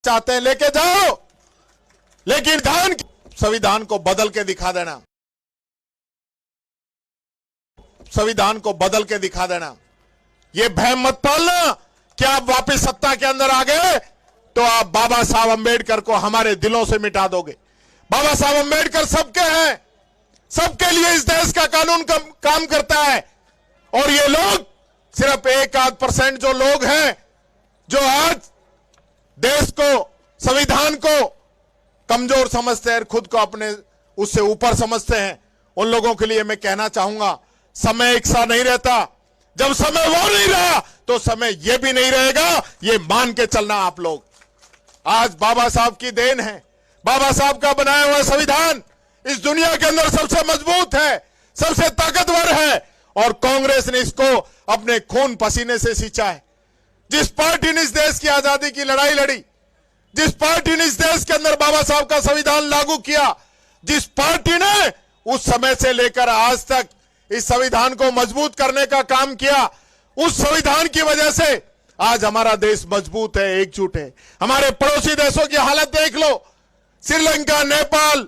Speaker 4: चाहते हैं लेके जाओ, लेकिन संविधान को बदल के दिखा देना, संविधान को बदल के दिखा देना। ये भ्रम मत पालना कि आप वापस सत्ता के अंदर आ गए तो आप बाबा साहब अंबेडकर को हमारे दिलों से मिटा दोगे। बाबा साहब अंबेडकर सबके हैं, सबके लिए इस देश का कानून काम करता है। और ये लोग सिर्फ 1-8% जो लोग हैं जो आज देश को, संविधान को कमजोर समझते हैं, खुद को अपने उससे ऊपर समझते हैं, उन लोगों के लिए मैं कहना चाहूंगा समय एक सा नहीं रहता। जब समय वो नहीं रहा तो समय ये भी नहीं रहेगा, ये मान के चलना आप लोग। आज बाबा साहब की देन है, बाबा साहब का बनाया हुआ संविधान इस दुनिया के अंदर सबसे मजबूत है, सबसे ताकतवर है, और कांग्रेस ने इसको अपने खून पसीने से सींचा है। जिस पार्टी ने इस देश की आजादी की लड़ाई लड़ी, जिस पार्टी ने इस देश के अंदर बाबा साहब का संविधान लागू किया, जिस पार्टी ने उस समय से लेकर आज तक इस संविधान को मजबूत करने का काम किया, उस संविधान की वजह से आज हमारा देश मजबूत है, एकजुट है। हमारे पड़ोसी देशों की हालत देख लो, श्रीलंका, नेपाल,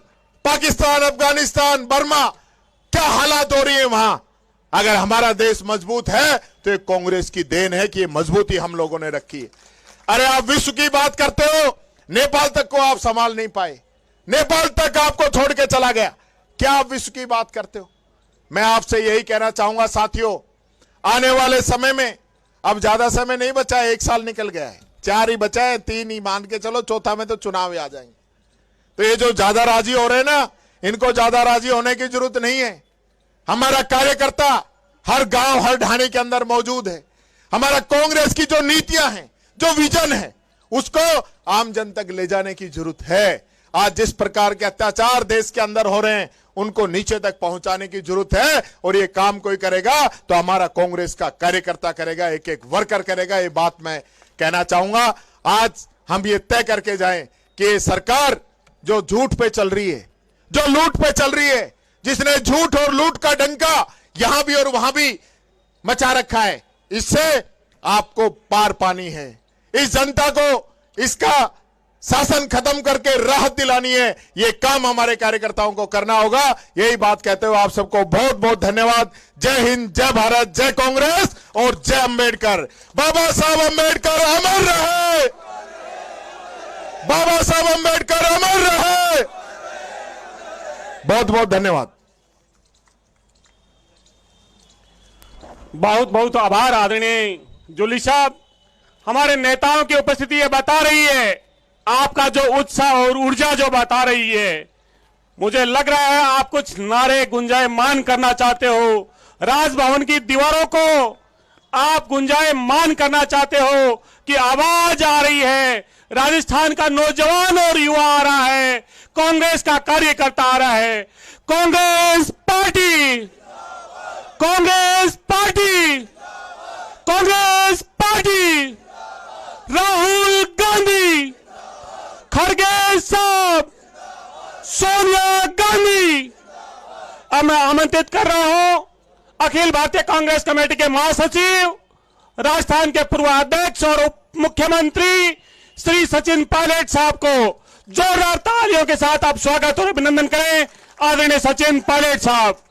Speaker 4: पाकिस्तान, अफगानिस्तान, बर्मा, क्या हालात हो रही है वहां। अगर हमारा देश मजबूत है तो ये कांग्रेस की देन है कि ये मजबूती हम लोगों ने रखी है। अरे आप विश्व की बात करते हो, नेपाल तक को आप संभाल नहीं पाए, नेपाल तक आपको छोड़ के चला गया, क्या आप विश्व की बात करते हो। मैं आपसे यही कहना चाहूंगा साथियों, आने वाले समय में, अब ज्यादा समय नहीं बचा है, 1 साल निकल गया है, 4 ही बचा है, 3 ही मान के चलो, चौथा में तो चुनाव आ जाएंगे। तो ये जो ज्यादा राजी हो रहे हैं ना, इनको ज्यादा राजी होने की जरूरत नहीं है। हमारा कार्यकर्ता हर गांव, हर ढाणी के अंदर मौजूद है। हमारा कांग्रेस की जो नीतियां हैं, जो विजन है, उसको आम जन तक ले जाने की जरूरत है। आज जिस प्रकार के अत्याचार देश के अंदर हो रहे हैं, उनको नीचे तक पहुंचाने की जरूरत है। और ये काम कोई करेगा तो हमारा कांग्रेस का कार्यकर्ता करेगा, एक एक वर्कर करेगा। ये बात मैं कहना चाहूंगा। आज हम ये तय करके जाएं कि ये सरकार जो झूठ पे चल रही है, जो लूट पे चल रही है, जिसने झूठ और लूट का डंका यहां भी और वहां भी मचा रखा है, इससे आपको पार पानी है। इस जनता को इसका शासन खत्म करके राहत दिलानी है। ये काम हमारे कार्यकर्ताओं को करना होगा। यही बात कहते हुए आप सबको बहुत बहुत धन्यवाद। जय हिंद, जय भारत, जय कांग्रेस और जय अंबेडकर। बाबा साहब अंबेडकर अमर रहे, बाबा साहब अंबेडकर अमर रहे। बहुत बहुत धन्यवाद।
Speaker 2: बहुत बहुत आभार आदरणीय जोली साहब। हमारे नेताओं की उपस्थिति ये बता रही है, आपका जो उत्साह और ऊर्जा जो बता रही है, मुझे लग रहा है आप कुछ नारे गुंजायमान करना चाहते हो। राजभवन की दीवारों को आप गुंजायमान करना चाहते हो कि आवाज आ रही है, राजस्थान का नौजवान और युवा आ रहा है, कांग्रेस का कार्यकर्ता आ रहा है। Congress party, Congress party, Congress party, Rahul Gandhi, खड़गे साहब, सोनिया गांधी। अब मैं आमंत्रित कर रहा हूं अखिल भारतीय कांग्रेस कमेटी के महासचिव, राजस्थान के पूर्व अध्यक्ष और उप मुख्यमंत्री श्री सचिन पायलट साहब को जोरदार तालियों के साथ आप स्वागत और अभिनंदन करें। आदरणीय सचिन पायलट साहब।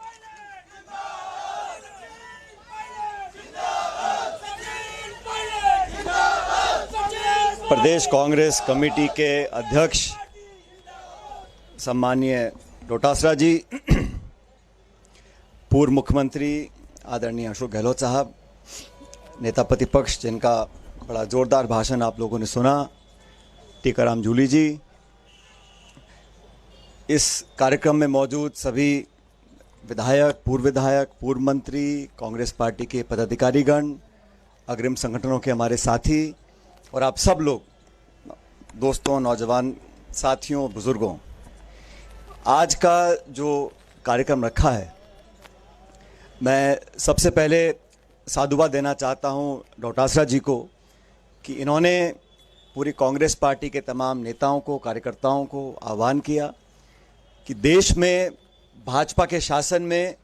Speaker 5: प्रदेश कांग्रेस कमेटी के अध्यक्ष सम्माननीय डोटासरा जी, पूर्व मुख्यमंत्री आदरणीय अशोक गहलोत साहब, नेता प्रतिपक्ष जिनका बड़ा जोरदार भाषण आप लोगों ने सुना, टीकाराम जूली जी, इस कार्यक्रम में मौजूद सभी विधायक, पूर्व मंत्री, कांग्रेस पार्टी के पदाधिकारीगण, अग्रिम संगठनों के हमारे साथी और आप सब लोग, दोस्तों, नौजवान साथियों, बुजुर्गों, आज का जो कार्यक्रम रखा है, मैं सबसे पहले साधुवाद देना चाहता हूं डोटासरा जी को कि इन्होंने पूरी कांग्रेस पार्टी के तमाम नेताओं को, कार्यकर्ताओं को आह्वान किया कि देश में भाजपा के शासन में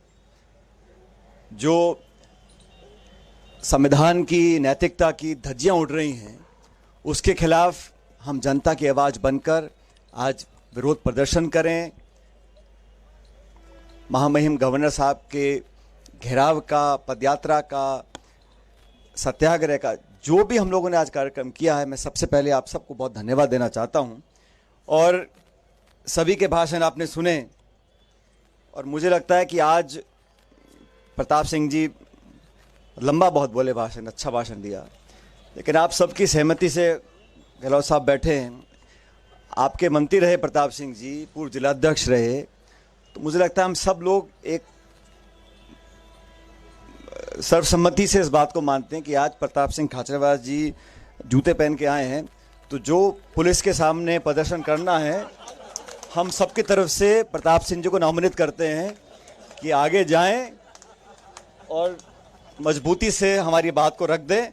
Speaker 5: जो संविधान की, नैतिकता की धज्जियां उड़ रही हैं, उसके खिलाफ हम जनता की आवाज़ बनकर आज विरोध प्रदर्शन करें। महामहिम गवर्नर साहब के घेराव का, पदयात्रा का, सत्याग्रह का, जो भी हम लोगों ने आज कार्यक्रम किया है, मैं सबसे पहले आप सबको बहुत धन्यवाद देना चाहता हूं। और सभी के भाषण आपने सुने और मुझे लगता है कि आज प्रताप सिंह जी लंबा बहुत बोले भाषण, अच्छा भाषण दिया, लेकिन आप सबकी सहमति से गहलोत साहब बैठे हैं, आपके मंत्री रहे प्रताप सिंह जी, पूर्व जिलाध्यक्ष रहे, तो मुझे लगता है हम सब लोग एक सर्वसम्मति से इस बात को मानते हैं कि आज प्रताप सिंह खाचरियावास जी जूते पहन के आए हैं, तो जो पुलिस के सामने प्रदर्शन करना है, हम सबकी तरफ से प्रताप सिंह जी को नॉमिनेट करते हैं कि आगे जाएं और मजबूती से हमारी बात को रख दें।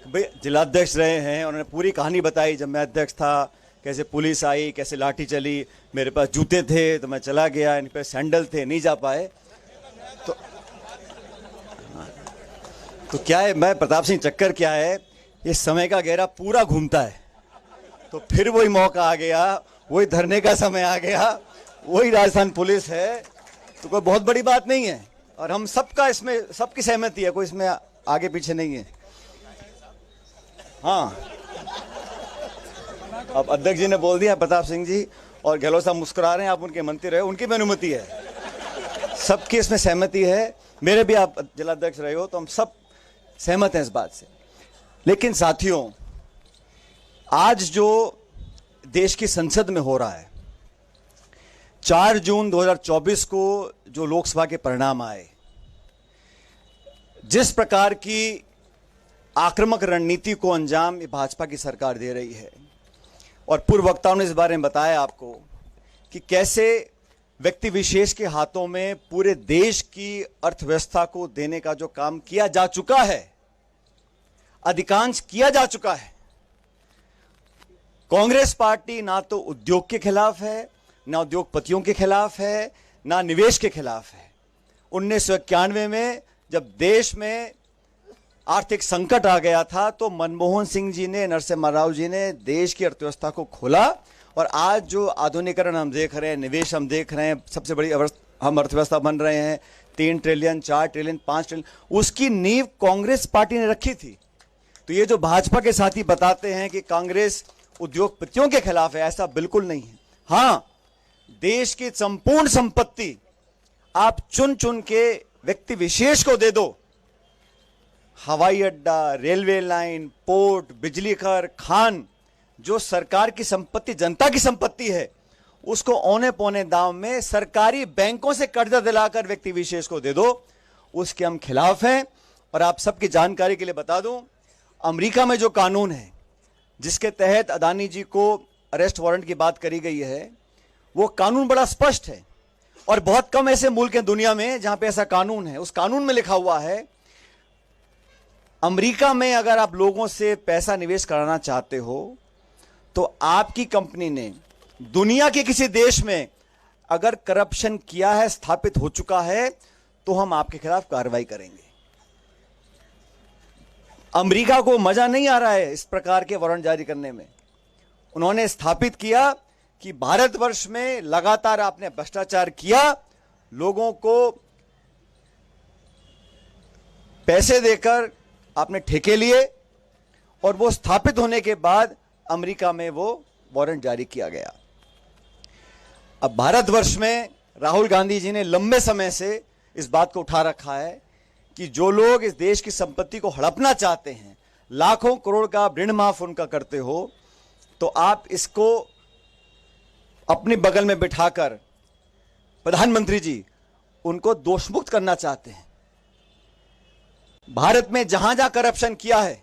Speaker 5: भाई जिलाध्यक्ष रहे हैं, उन्होंने पूरी कहानी बताई, जब मैं अध्यक्ष था कैसे पुलिस आई, कैसे लाठी चली, मेरे पास जूते थे तो मैं चला गया, इन पे सैंडल थे नहीं जा पाए। तो क्या है, मैं प्रताप सिंह चक्कर क्या है, ये समय का घेरा पूरा घूमता है, तो फिर वही मौका आ गया, वही धरने का समय आ गया, वही राजस्थान पुलिस है, तो कोई बहुत बड़ी बात नहीं है। और हम सबका इसमें सबकी सहमति है, कोई इसमें आगे पीछे नहीं है। हाँ, अब अध्यक्ष जी ने बोल दिया, प्रताप सिंह जी और गहलोत साहब मुस्कुरा रहे हैं, आप उनके मंत्री रहे, उनकी भी अनुमति है, सबकी इसमें सहमति है, मेरे भी आप जिलाध्यक्ष रहे हो, तो हम सब सहमत हैं इस बात से। लेकिन साथियों, आज जो देश की संसद में हो रहा है, 4 जून 2024 को जो लोकसभा के परिणाम आए, जिस प्रकार की आक्रामक रणनीति को अंजाम ये भाजपा की सरकार दे रही है, और पूर्व वक्ताओं ने इस बारे में बताया आपको कि कैसे व्यक्ति विशेष के हाथों में पूरे देश की अर्थव्यवस्था को देने का जो काम किया जा चुका है, अधिकांश किया जा चुका है। कांग्रेस पार्टी ना तो उद्योग के खिलाफ है, ना उद्योगपतियों के खिलाफ है, ना निवेश के खिलाफ है। 1991 में जब देश में आर्थिक संकट आ गया था, तो मनमोहन सिंह जी ने, नरसिम्हा राव जी ने देश की अर्थव्यवस्था को खोला, और आज जो आधुनिकीकरण हम देख रहे हैं, निवेश हम देख रहे हैं, सबसे बड़ी हम अर्थव्यवस्था बन रहे हैं, 3 ट्रिलियन, 4 ट्रिलियन, 5 ट्रिलियन, उसकी नींव कांग्रेस पार्टी ने रखी थी। तो ये जो भाजपा के साथी बताते हैं कि कांग्रेस उद्योगपतियों के खिलाफ है, ऐसा बिल्कुल नहीं है। हां, देश की संपूर्ण संपत्ति आप चुन चुन के व्यक्ति विशेष को दे दो, हवाई अड्डा, रेलवे लाइन, पोर्ट, बिजली घर, खान, जो सरकार की संपत्ति, जनता की संपत्ति है, उसको औने पौने दाम में सरकारी बैंकों से कर्जा दिलाकर व्यक्ति विशेष को दे दो, उसके हम खिलाफ हैं। और आप सबकी जानकारी के लिए बता दूं, अमेरिका में जो कानून है जिसके तहत अदानी जी को अरेस्ट वारंट की बात करी गई है, वो कानून बड़ा स्पष्ट है, और बहुत कम ऐसे मुल्क हैं दुनिया में जहां पे ऐसा कानून है। उस कानून में लिखा हुआ है, अमेरिका में अगर आप लोगों से पैसा निवेश कराना चाहते हो, तो आपकी कंपनी ने दुनिया के किसी देश में अगर करप्शन किया है, स्थापित हो चुका है, तो हम आपके खिलाफ कार्रवाई करेंगे। अमेरिका को मजा नहीं आ रहा है इस प्रकार के वारंट जारी करने में। उन्होंने स्थापित किया कि भारतवर्ष में लगातार आपने भ्रष्टाचार किया, लोगों को पैसे देकर आपने ठेके लिए, और वो स्थापित होने के बाद अमेरिका में वो वारंट जारी किया गया। अब भारतवर्ष में राहुल गांधी जी ने लंबे समय से इस बात को उठा रखा है कि जो लोग इस देश की संपत्ति को हड़पना चाहते हैं, लाखों करोड़ का ऋण माफ उनका करते हो, तो आप इसको अपने बगल में बिठाकर प्रधानमंत्री जी उनको दोषमुक्त करना चाहते हैं। भारत में जहां जहां करप्शन किया है,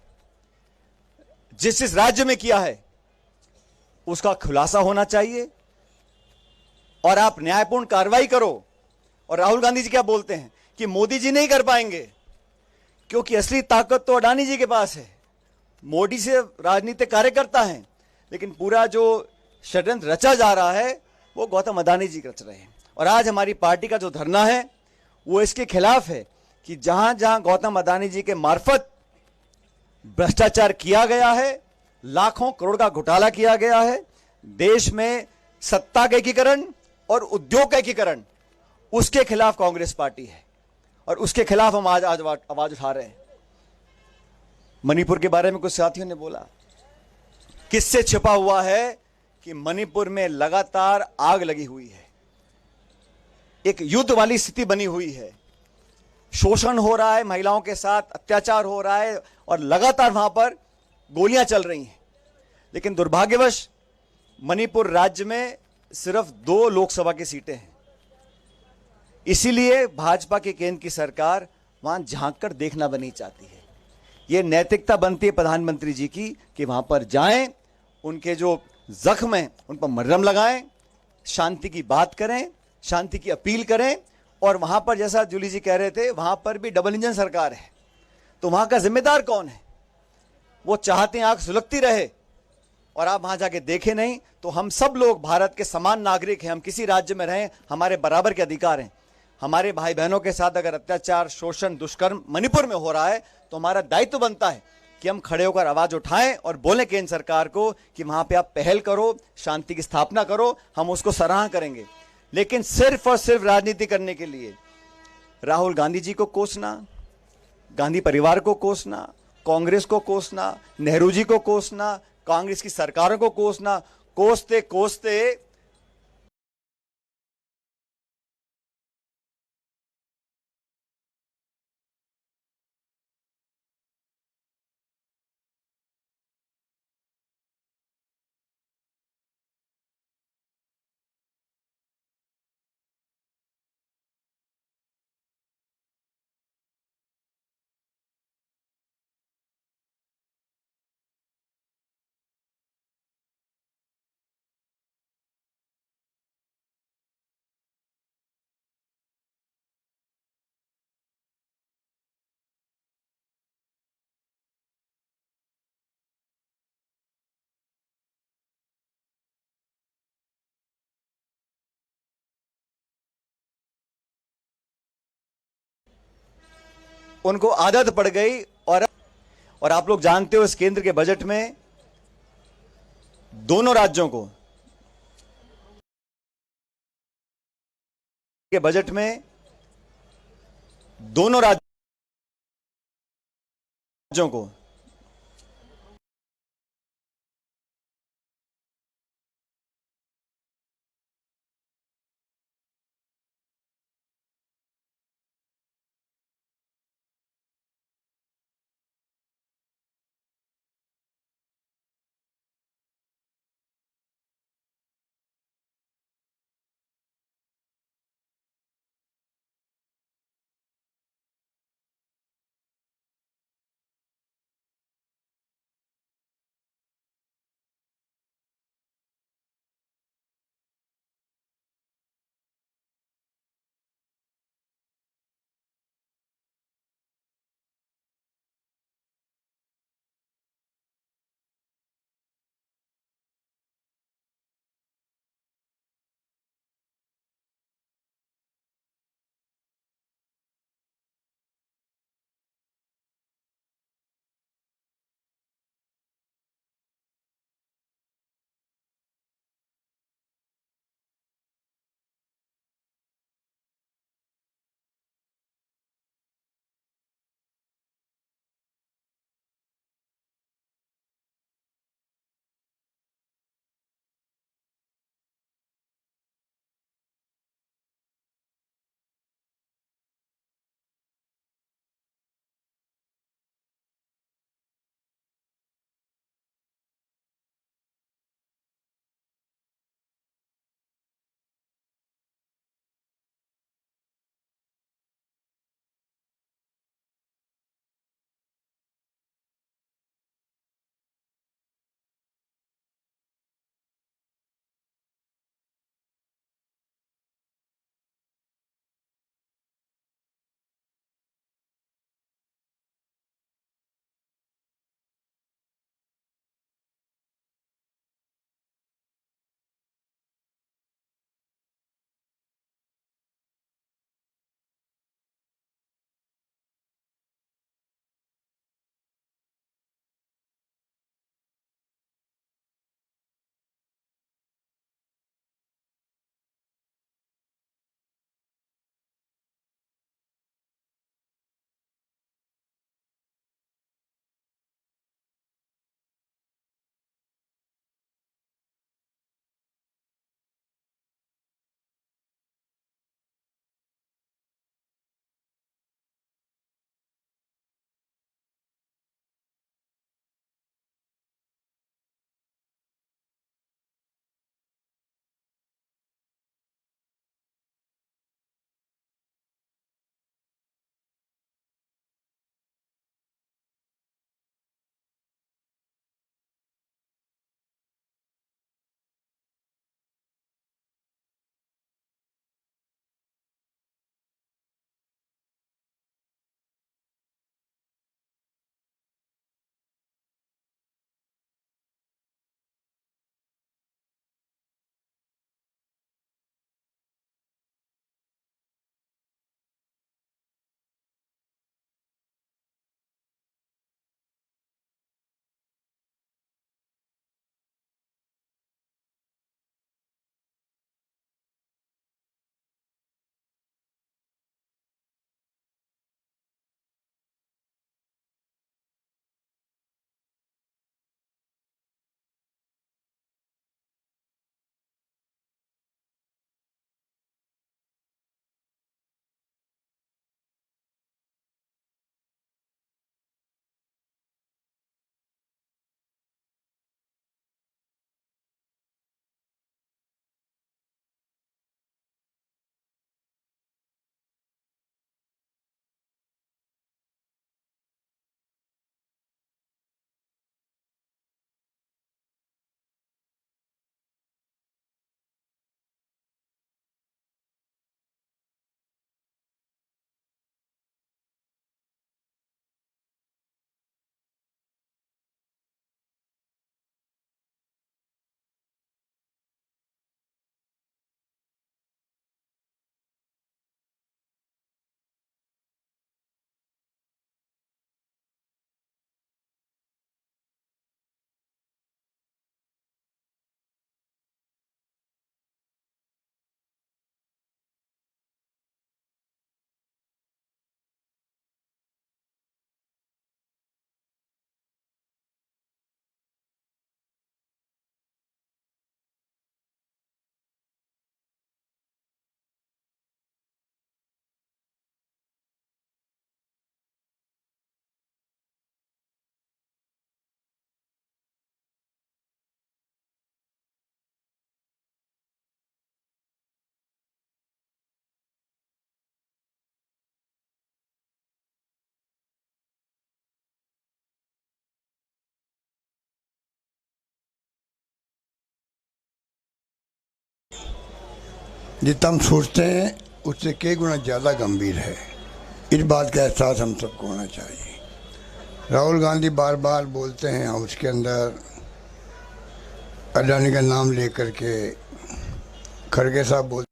Speaker 5: जिस राज्य में किया है, उसका खुलासा होना चाहिए और आप न्यायपूर्ण कार्रवाई करो। और राहुल गांधी जी क्या बोलते हैं कि मोदी जी नहीं कर पाएंगे, क्योंकि असली ताकत तो अडानी जी के पास है। मोदी से राजनीतिक कार्यकर्ता हैं, लेकिन पूरा जो षड्यंत्र रचा जा रहा है वो गौतम अडानी जी रच रहे हैं। और आज हमारी पार्टी का जो धरना है वो इसके खिलाफ है कि जहां जहां गौतम अडानी जी के मार्फत भ्रष्टाचार किया गया है, लाखों करोड़ का घोटाला किया गया है। देश में सत्ता का एकीकरण और उद्योग का एकीकरण, उसके खिलाफ कांग्रेस पार्टी है और उसके खिलाफ हम आज आवाज उठा रहे हैं। मणिपुर के बारे में कुछ साथियों ने बोला, किससे छिपा हुआ है कि मणिपुर में लगातार आग लगी हुई है, एक युद्ध वाली स्थिति बनी हुई है, शोषण हो रहा है, महिलाओं के साथ अत्याचार हो रहा है और लगातार वहां पर गोलियां चल रही हैं। लेकिन दुर्भाग्यवश मणिपुर राज्य में सिर्फ 2 लोकसभा की सीटें हैं। इसीलिए भाजपा के केंद्र की सरकार वहां झांक कर देखना भी चाहती है। यह नैतिकता बनती है प्रधानमंत्री जी की कि वहां पर जाएं, उनके जो जख्म हैं उन पर मरहम लगाएं, शांति की बात करें, शांति की अपील करें। और वहां पर जैसा जूली जी कह रहे थे, वहां पर भी डबल इंजन सरकार है, तो वहां का जिम्मेदार कौन है? वो चाहते हैं आंख सुलगती रहे और आप वहां जाके देखें नहीं। तो हम सब लोग भारत के समान नागरिक हैं, हम किसी राज्य में रहें, हमारे बराबर के अधिकार हैं। हमारे भाई बहनों के साथ अगर अत्याचार, शोषण, दुष्कर्म मणिपुर में हो रहा है तो हमारा दायित्व बनता है कि हम खड़े होकर आवाज उठाएं और बोलें केंद्र सरकार को कि वहां पे आप पहल करो, शांति की स्थापना करो, हम उसको सराहना करेंगे। लेकिन सिर्फ और सिर्फ राजनीति करने के लिए राहुल गांधी जी को कोसना, गांधी परिवार को कोसना, कांग्रेस को कोसना, नेहरू जी को कोसना, कांग्रेस की सरकारों को कोसना, कोसते कोसते उनको आदत पड़ गई। और आप लोग जानते हो इस केंद्र के बजट में दोनों राज्यों को, के बजट में दोनों राज्यों को
Speaker 6: जितना हम सोचते हैं उससे कई गुना ज़्यादा गंभीर है। इस बात का एहसास हम सबको होना चाहिए। राहुल गांधी बार बार बोलते हैं हाउस के अंदर अडानी का नाम लेकर के, खड़गे साहब बोलते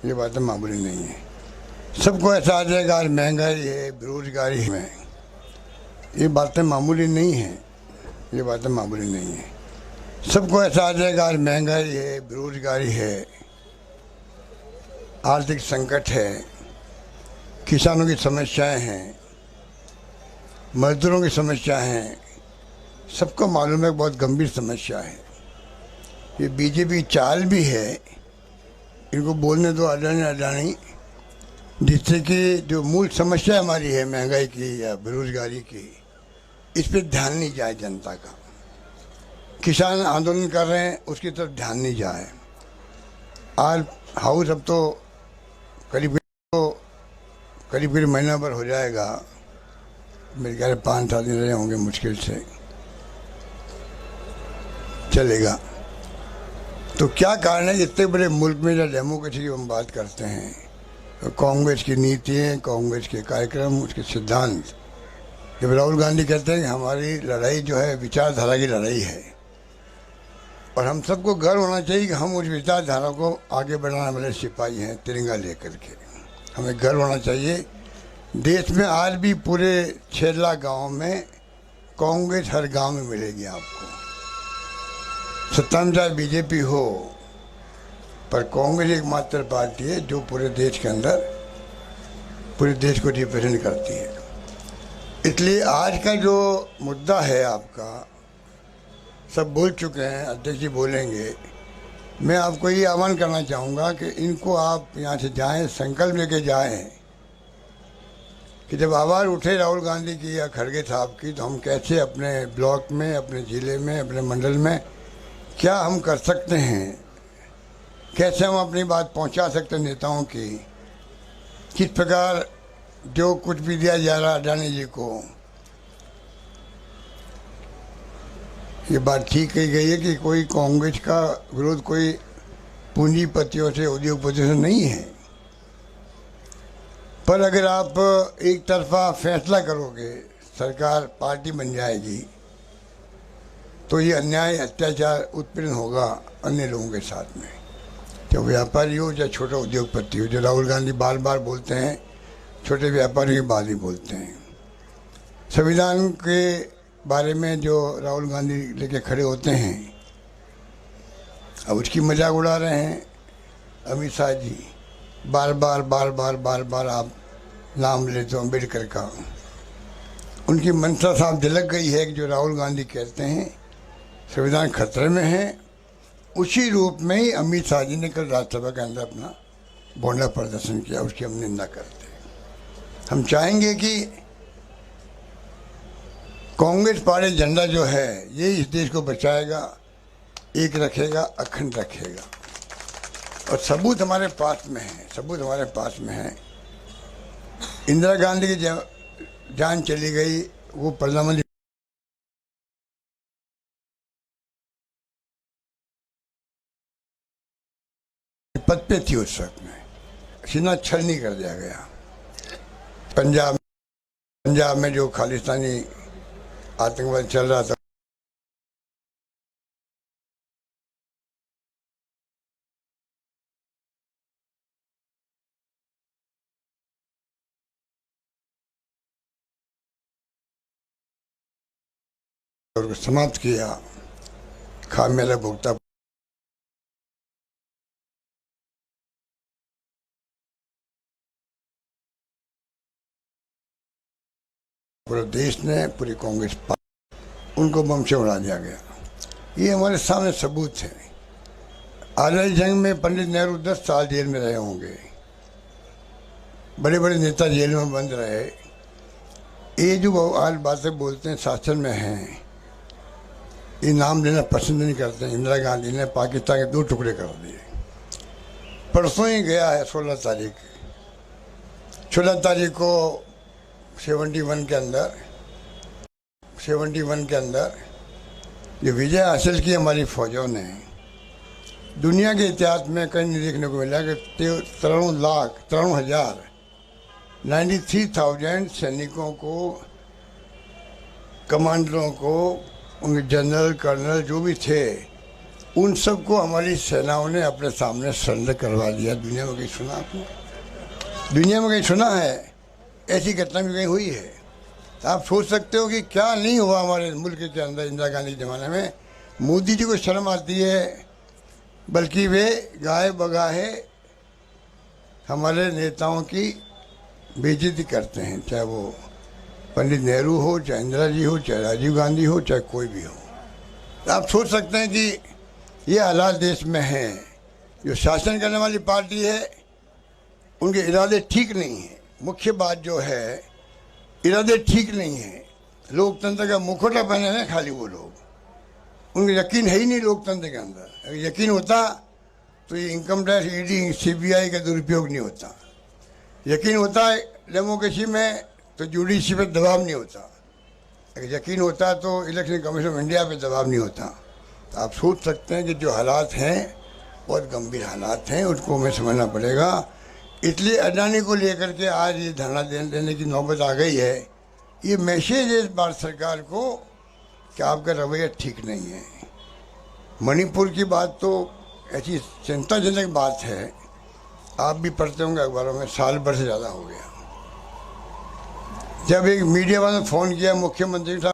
Speaker 6: ये बातें मामूली नहीं है। सबको एहसास है कि आज महंगाई है, बेरोजगारी है। ये बातें मामूली नहीं है। ये बातें मामूली नहीं है। सबको एहसास है कि आज महंगाई है, बेरोजगारी है, आर्थिक संकट है, किसानों की समस्याएं हैं, मजदूरों की समस्याएं हैं। सबको मालूम है बहुत गंभीर समस्या है। ये बीजेपी चाल भी है, इनको बोलने दो अडानी, जिससे कि जो मूल समस्या हमारी है महंगाई की या बेरोजगारी की, इस पर ध्यान नहीं जाए जनता का। किसान आंदोलन कर रहे हैं, उसकी तरफ ध्यान नहीं जाए। आज हाउस अब तो करीब महीना भर हो जाएगा, मेरे ख्याल 5-7 दिन रहे होंगे, मुश्किल से चलेगा। तो क्या कारण है इतने बड़े मुल्क में जब डेमोक्रेसी की हम बात करते हैं तो कांग्रेस की नीतियाँ, कांग्रेस के कार्यक्रम, उसके सिद्धांत, जब राहुल गांधी कहते हैं कि हमारी लड़ाई जो है विचारधारा की लड़ाई है, और हम सबको गर्व होना चाहिए कि हम उस विचारधारा को आगे बढ़ाने वाले सिपाही हैं तिरंगा लेकर के। हमें गर्व होना चाहिए। देश में आज भी पूरे 6 लाख गाँव में कांग्रेस हर गाँव में मिलेगी आपको। सत्ता में चाहे बीजेपी हो, पर कांग्रेस एकमात्र पार्टी है जो पूरे देश के अंदर पूरे देश को रिप्रेजेंट करती है। इसलिए आज का जो मुद्दा है आपका, सब बोल चुके हैं, अध्यक्ष जी बोलेंगे। मैं आपको ये आह्वान करना चाहूँगा कि इनको आप यहाँ से जाएं, संकल्प लेके जाएं कि जब आवाज़ उठे राहुल गांधी की या खड़गे साहब की, तो हम कैसे अपने ब्लॉक में, अपने ज़िले में, अपने मंडल में क्या हम कर सकते हैं, कैसे हम अपनी बात पहुंचा सकते हैं नेताओं की। किस प्रकार जो कुछ भी दिया जा रहा अडानी जी को, ये बात ठीक कही गई है कि कोई कांग्रेस का विरोध कोई पूंजीपतियों से, उद्योगपतियों से नहीं है। पर अगर आप एक तरफा फैसला करोगे, सरकार पार्टी बन जाएगी, तो ये अन्याय, अत्याचार उत्पीड़न होगा अन्य लोगों के साथ में, चाहे व्यापारी हो चाहे छोटा उद्योगपति हो। जो राहुल गांधी बार बार बोलते हैं, छोटे व्यापारियों की बात ही बोलते हैं। संविधान के बारे में जो राहुल गांधी लेके खड़े होते हैं, अब उसकी मजाक उड़ा रहे हैं अमित शाह जी। बार बार आप नाम लेते हो अम्बेडकर का। उनकी मंशा साफ झलक गई है कि जो राहुल गांधी कहते हैं संविधान खतरे में है, उसी रूप में ही अमित शाह जी ने कल राज्यसभा के अंदर अपना बोंडा प्रदर्शन किया। उसकी हम निंदा करते हैं। हम चाहेंगे कि कांग्रेस पार्टी झंडा जो है ये इस देश को बचाएगा, एक रखेगा, अखंड रखेगा। और सबूत हमारे पास में है, सबूत हमारे पास में है। इंदिरा गांधी की जान चली गई, वो प्रधानमंत्री पद पे थी उस वक्त में, सीना छल नहीं कर दिया गया। पंजाब में जो खालिस्तानी आतंकवाद चल रहा था, और समाप्त किया, खामियाजा भुगता। पूरे देश ने, पूरी कांग्रेस पार्टी, उनको बम से उड़ा दिया गया। ये हमारे सामने सबूत है। आज़ादी जंग में पंडित नेहरू 10 साल जेल में रहे होंगे, बड़े बड़े नेता जेल में बंद रहे। ये जो आज बातें बोलते हैं शासन में हैं, ये नाम लेना पसंद नहीं करते। इंदिरा गांधी ने पाकिस्तान के 2 टुकड़े कर दिए। परसों ही गया है 16 तारीख को 71 के अंदर ये विजय हासिल की हमारी फौजों ने, दुनिया के इतिहास में कहीं नहीं देखने को मिला कि 93,000 सैनिकों को, कमांडरों को, उनके जनरल कर्नल जो भी थे, उन सबको हमारी सेनाओं ने अपने सामने सरेंडर करवा दिया। दुनिया में कहीं सुना आपने? दुनिया में कहीं सुना है? ऐसी घटना भी कहीं हुई है? तो आप सोच सकते हो कि क्या नहीं हुआ हमारे मुल्क के अंदर इंदिरा गांधी के ज़माने में। मोदी जी को शर्म आती है, बल्कि वे गाए बगाहे हमारे नेताओं की बेइज्जती करते हैं, चाहे वो पंडित नेहरू हो, चाहे इंदिरा जी हो, चाहे राजीव गांधी हो, चाहे कोई भी हो। तो आप सोच सकते हैं कि ये हालात देश में हैं। जो शासन करने वाली पार्टी है, उनके इरादे ठीक नहीं हैं। मुख्य बात जो है, इरादे ठीक नहीं है। लोकतंत्र का मुखौटा पहने हैं खाली वो लोग, उनको यकीन है ही नहीं लोकतंत्र के अंदर। अगर यकीन होता तो ये इनकम टैक्स, ईडी, सीबीआई का दुरुपयोग नहीं होता। यकीन होता है डेमोक्रेसी में तो जुडिशरी पे दबाव नहीं होता। अगर यकीन होता तो इलेक्शन कमीशन ऑफ इंडिया पे दबाव नहीं होता। तो आप सोच सकते हैं कि जो हालात हैं बहुत गंभीर हालात हैं, उनको हमें समझना पड़ेगा। इसलिए अडानी को लेकर के आज ये धरना देने की नौबत आ गई है। ये मैसेज है इस बार सरकार को कि आपका रवैया ठीक नहीं है। मणिपुर की बात तो ऐसी चिंताजनक बात है, आप भी पढ़ते होंगे अखबारों में, साल भर से ज़्यादा हो गया। जब एक मीडिया वाले ने फ़ोन किया मुख्यमंत्री साहब,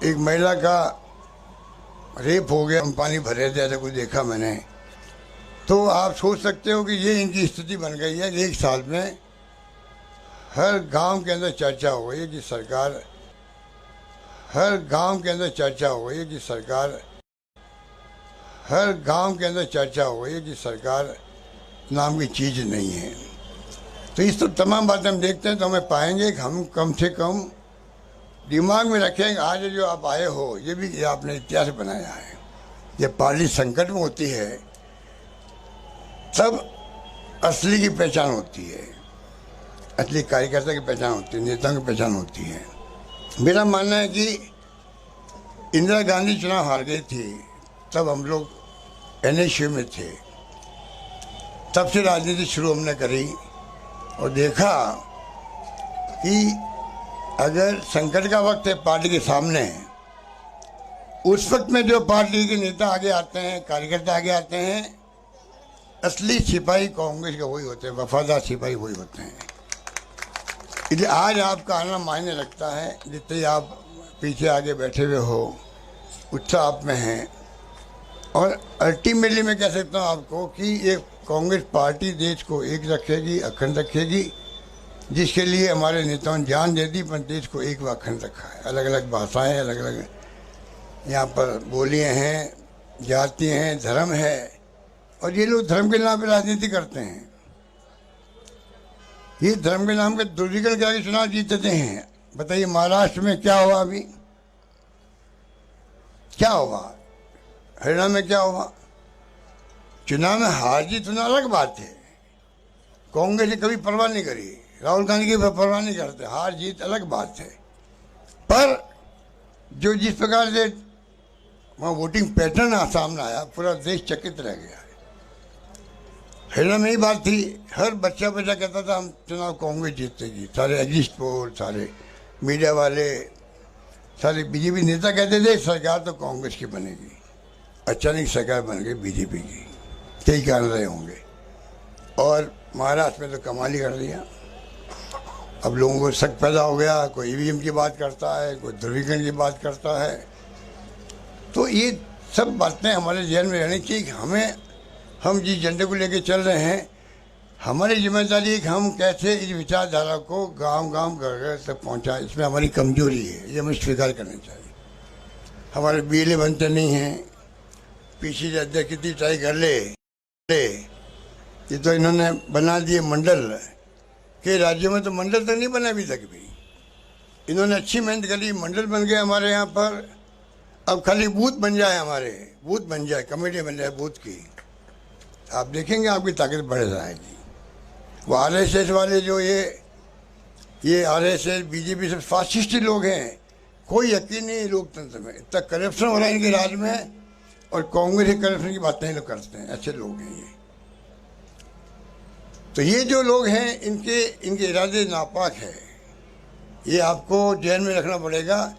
Speaker 6: एक महिला का रेप हो गया, पानी भरे थे, ऐसा कुछ देखा मैंने। तो आप सोच सकते हो कि ये इनकी स्थिति बन गई है। एक साल में हर गांव के अंदर चर्चा हो गई है कि सरकार, हर गांव के अंदर चर्चा हो गई है कि सरकार, हर गांव के अंदर चर्चा हो गई है कि सरकार नाम की चीज़ नहीं है। तो इस तो तमाम बातें हम देखते हैं तो हमें पाएंगे कि हम कम से कम दिमाग में रखेंगे आज जो आप आए हो, ये भी ये आपने इतिहास बनाया है। ये पार्टी संकट में होती है तब असली की पहचान होती है, असली कार्यकर्ता की पहचान होती है, नेताओं की पहचान होती है। मेरा मानना है कि इंदिरा गांधी चुनाव हार गई थी, तब हम लोग NSU में थे, तब से राजनीति शुरू हमने करी और देखा कि अगर संकट का वक्त है पार्टी के सामने, उस वक्त में जो पार्टी के नेता आगे आते हैं, कार्यकर्ता आगे आते हैं, असली सिपाही कांग्रेस के वही होते हैं, वफादार सिपाही वही होते हैं। इसलिए आज आपका आना मायने रखता है। जितने आप पीछे आगे बैठे हुए हो, उत्साह आप में है। और अल्टीमेटली मैं कह सकता हूँ आपको कि ये कांग्रेस पार्टी देश को एक रखेगी, अखंड रखेगी, जिसके लिए हमारे नेताओं ने जान दे दी, पर देश को एक व अखंड रखा है। अलग अलग भाषाएं, अलग अलग यहाँ पर बोलियाँ हैं, जातियाँ हैं, धर्म है, और ये लोग धर्म के नाम पे राजनीति करते हैं। ये धर्म के नाम पे ध्रुवीकरण करके चुनाव जीतते हैं। बताइए महाराष्ट्र में क्या हुआ, अभी क्या हुआ, हरियाणा में क्या हुआ? चुनाव में हार जीत होना अलग बात है। कांग्रेस ने कभी परवाह नहीं करी, राहुल गांधी की परवाह नहीं करते, हार जीत अलग बात है। पर जो जिस प्रकार से वहाँ वोटिंग पैटर्न सामने आया, पूरा देश चकित रह गया है। हरियाणा में ही बात थी, हर बच्चा कहता था हम चुनाव कांग्रेस जीतेगी। सारे एग्जिस्ट पोल, सारे मीडिया वाले, सारे बीजेपी नेता कहते थे सरकार तो कांग्रेस की बनेगी। अचानक सरकार बन गई बीजेपी की, कई कारण रहे होंगे। और महाराष्ट्र में तो कमाल ही कर दिया। अब लोगों को शक पैदा हो गया, कोई ईवीएम की बात करता है, कोई ध्रुवीकरण की बात करता है। तो ये सब बातें हमारे जहन में रहनी चाहिए कि हम जिस झंडे को लेकर चल रहे हैं, हमारी जिम्मेदारी है कि हम कैसे इस विचारधारा को गांव-गांव, घर-घर तक पहुंचाएं। इसमें हमारी कमजोरी है, ये हमें स्वीकार करनी चाहिए। हमारे बीएलए बनते नहीं हैं, पीछे अध्यक्ष कितनी ट्राई कर ले, ये तो इन्होंने बना दिए मंडल। के राज्यों में तो मंडल तक नहीं बना अभी तक भी। इन्होंने अच्छी मेहनत करी, मंडल बन गए हमारे यहाँ पर। अब खाली बूथ बन जाए, हमारे बूथ बन जाए, कमेटी बन जाए बूथ की, आप देखेंगे आपकी ताकत बढ़ जाएगी। वो आरएसएस वाले जो ये आरएसएस बीजेपी से फासिस्ट लोग हैं, कोई यकीन नहीं लोकतंत्र में। इतना करप्शन हो रहा है इनके राज में, और कांग्रेस के करप्शन की बातें लोग करते हैं। ऐसे लोग हैं ये। तो ये जो लोग हैं, इनके इरादे नापाक है। ये आपको जेल में रखना पड़ेगा,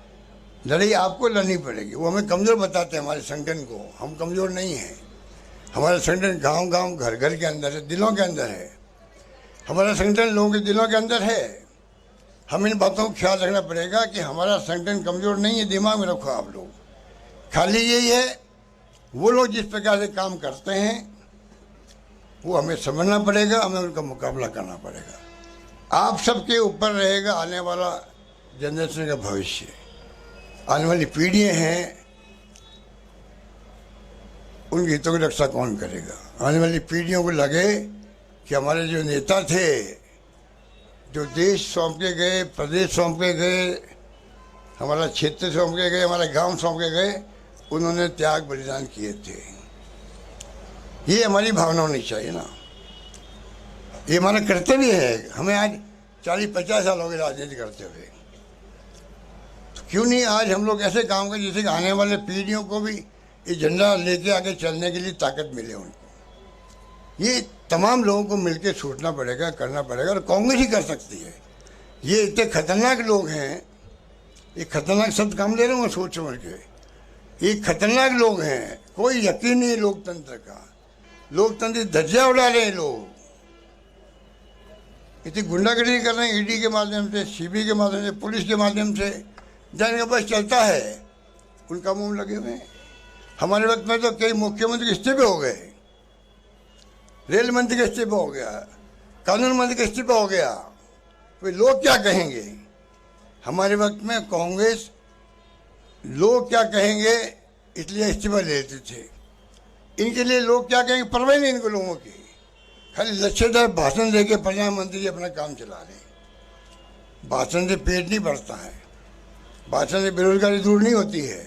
Speaker 6: लड़ाई आपको लड़नी पड़ेगी। वो हमें कमज़ोर बताते हैं, हमारे संगठन को। हम कमज़ोर नहीं हैं। हमारा संगठन गांव-गांव, घर-घर के अंदर है, दिलों के अंदर है। हमारा संगठन लोगों के दिलों के अंदर है। हम इन बातों को ख्याल रखना पड़ेगा कि हमारा संगठन कमज़ोर नहीं है। दिमाग में रखो आप लोग। खाली यही है, वो लोग जिस प्रकार से काम करते हैं वो हमें समझना पड़ेगा, हमें उनका मुकाबला करना पड़ेगा। आप सबके ऊपर रहेगा आने वाला जनरेशन का भविष्य। आने वाली पीढ़ियाँ हैं, उनके हितों की रक्षा कौन करेगा? आने वाली पीढ़ियों को लगे कि हमारे जो नेता थे, जो देश सौंप के गए, प्रदेश सौंप के गए, हमारा क्षेत्र सौंप के गए, हमारा गांव सौंप के गए, उन्होंने त्याग बलिदान किए थे। ये हमारी भावना होनी चाहिए ना। ये हमारा कर्तव्य है। हमें आज 40-50 साल हो गए राजनीति करते हुए। तो क्यों नहीं आज हम लोग ऐसे काम करें जिससे कि आने वाले पीढ़ियों को भी ये झंडा लेके आगे चलने के लिए ताकत मिले उनको। ये तमाम लोगों को मिलकर सोचना पड़ेगा, करना पड़ेगा, और कांग्रेस ही कर सकती है। ये इतने खतरनाक लोग हैं, ये खतरनाक शब्द काम ले रहे हूँ सोच समझ के। ये खतरनाक लोग हैं, कोई यकीन नहीं लोकतंत्र का। लोकतंत्र धज्जियां उड़ा रहे हैं लोग, इतनी गुंडागर्दी कर रहे हैं ईडी के माध्यम से, सीबी के माध्यम से, पुलिस के माध्यम से। जिनका बस चलता है उनका मुंह लगे हुए हैं। हमारे वक्त में तो कई मुख्यमंत्री के इस्तीफे हो गए, रेल मंत्री का इस्तीफा हो गया, कानून मंत्री का इस्तीफा हो गया। तो लोग क्या कहेंगे? हमारे वक्त में कांग्रेस लोग क्या कहेंगे इसलिए इस्तीफा ले लेते थे। इनके लिए लोग क्या कहेंगे परवाह नहीं इनको लोगों की। खाली लच्छेदार भाषण देके प्रधानमंत्री अपना काम चला रहे हैं। भाषण से पेट नहीं भरता है, भाषण से बेरोजगारी दूर नहीं होती है,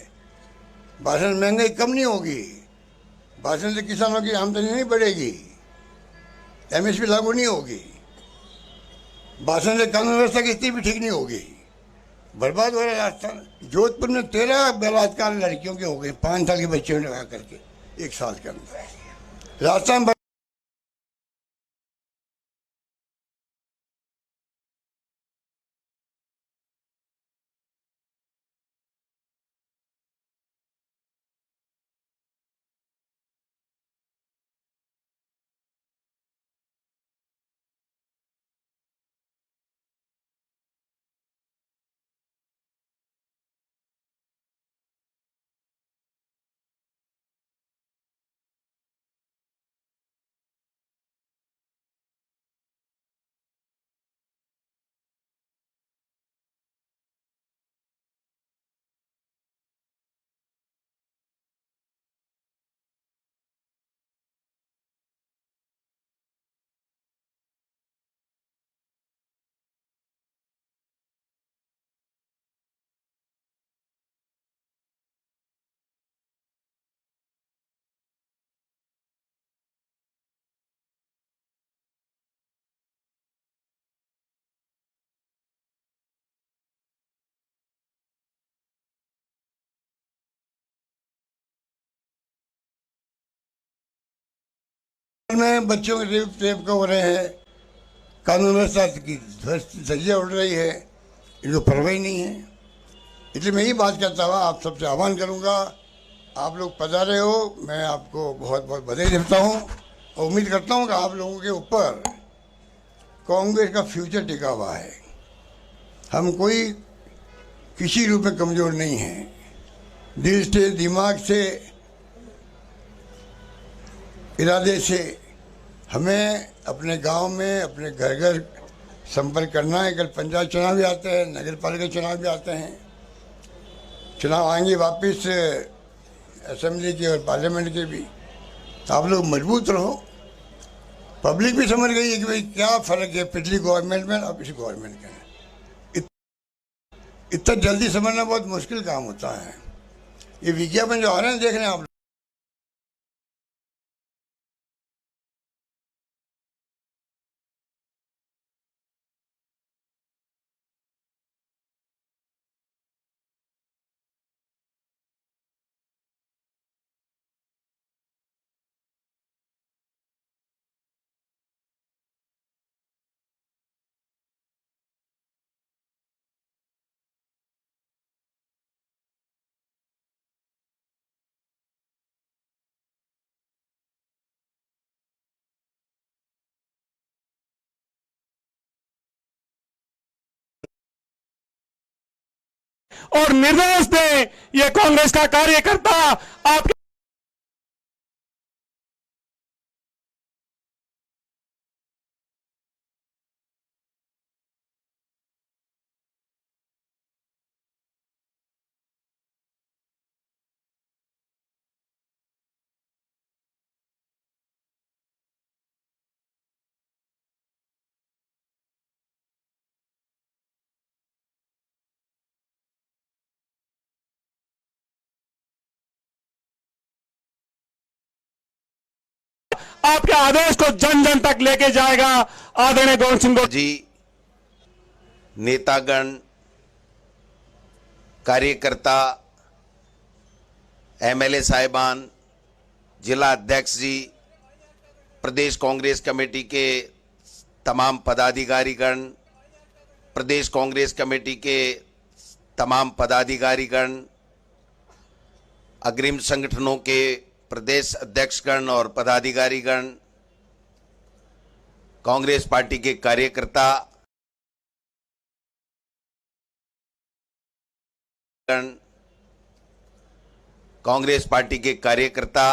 Speaker 6: भाषण महंगाई कम नहीं होगी, भाषण से किसानों की आमदनी नहीं बढ़ेगी, एमएसपी लागू नहीं होगी, भाषण से कानून व्यवस्था की स्थिति भी ठीक नहीं होगी। बर्बाद हो रहा है राजस्थान। जोधपुर में 13 बलात्कार लड़कियों के हो गए, 5 साल के बच्चों ने लगा करके 1 साल के अंदर। राजस्थान में बच्चों के रेप हो रहे हैं, कानून व्यवस्था की धज्जियां उड़ रही है, इनको परवाह नहीं है। इसलिए मैं यही बात करता हुआ आप सबसे आह्वान करूंगा, आप लोग पधारे हो, मैं आपको बहुत बहुत बधाई देता हूं और उम्मीद करता हूं कि आप लोगों के ऊपर कांग्रेस का फ्यूचर टिका हुआ है। हम कोई किसी रूप में कमजोर नहीं हैं, दिल से, दिमाग से, इरादे से हमें अपने गांव में अपने घर घर संपर्क करना है। कल पंचायत चुनाव भी आते हैं, नगर पालिका चुनाव भी आते हैं, चुनाव आएंगे वापस असेंबली के और पार्लियामेंट के भी। तो आप लोग मजबूत रहो। पब्लिक भी समझ गई है कि भाई क्या फर्क है पिछली गवर्नमेंट में और इस गवर्नमेंट के। इतना जल्दी समझना बहुत मुश्किल काम होता है। ये विज्ञापन जो आ रहे हैं देख रहे हैं आप लोग,
Speaker 2: और निर्देश दें ये कांग्रेस का कार्यकर्ता आपके आपके आदेश को जन जन तक लेके जाएगा। आदरणीय गोविंद सिंह
Speaker 7: जी, नेतागण, कार्यकर्ता, एमएलए साहिबान, जिला अध्यक्ष जी, प्रदेश कांग्रेस कमेटी के तमाम पदाधिकारीगण, प्रदेश कांग्रेस कमेटी के तमाम पदाधिकारीगण, अग्रिम संगठनों के प्रदेश अध्यक्षगण और पदाधिकारीगण, कांग्रेस पार्टी के कार्यकर्ता, कांग्रेस पार्टी के कार्यकर्ता,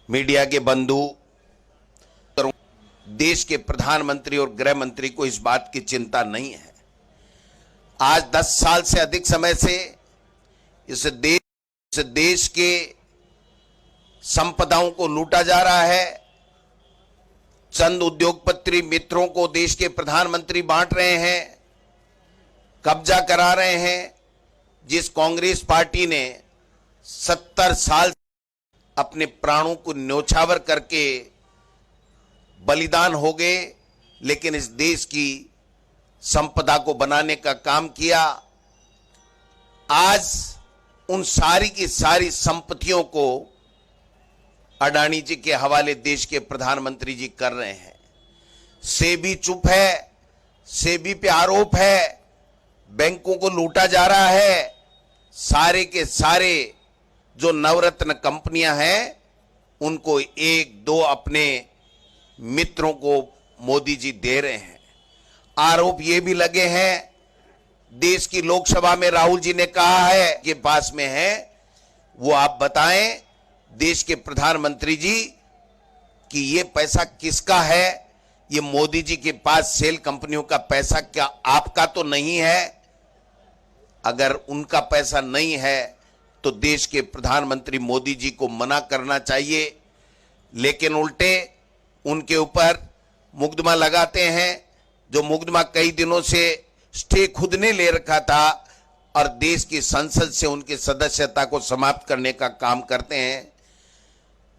Speaker 7: मीडिया के बंधु, देश के प्रधानमंत्री और गृह मंत्री को इस बात की चिंता नहीं है। आज 10 साल से अधिक समय से इस देश के संपदाओं को लूटा जा रहा है। चंद उद्योगपति मित्रों को देश के प्रधानमंत्री बांट रहे हैं, कब्जा करा रहे हैं। जिस कांग्रेस पार्टी ने 70 साल अपने प्राणों को न्योछावर करके बलिदान हो गए, लेकिन इस देश की संपदा को बनाने का काम किया। आज उन सारी की सारी संपत्तियों को अडानी जी के हवाले देश के प्रधानमंत्री जी कर रहे हैं। सेबी चुप है, सेबी पे आरोप है, बैंकों को लूटा जा रहा है। सारे के सारे जो नवरत्न कंपनियां हैं उनको एक दो अपने मित्रों को मोदी जी दे रहे हैं। आरोप ये भी लगे हैं, देश की लोकसभा में राहुल जी ने कहा है कि पास में है, वो आप बताएं देश के प्रधानमंत्री जी कि ये पैसा किसका है? ये मोदी जी के पास सेल कंपनियों का पैसा क्या आपका तो नहीं है? अगर उनका पैसा नहीं है तो देश के प्रधानमंत्री मोदी जी को मना करना चाहिए, लेकिन उल्टे उनके ऊपर मुकदमा लगाते हैं, जो मुकदमा कई दिनों से स्टे खुद ने ले रखा था और देश की संसद से उनकी सदस्यता को समाप्त करने का काम करते हैं।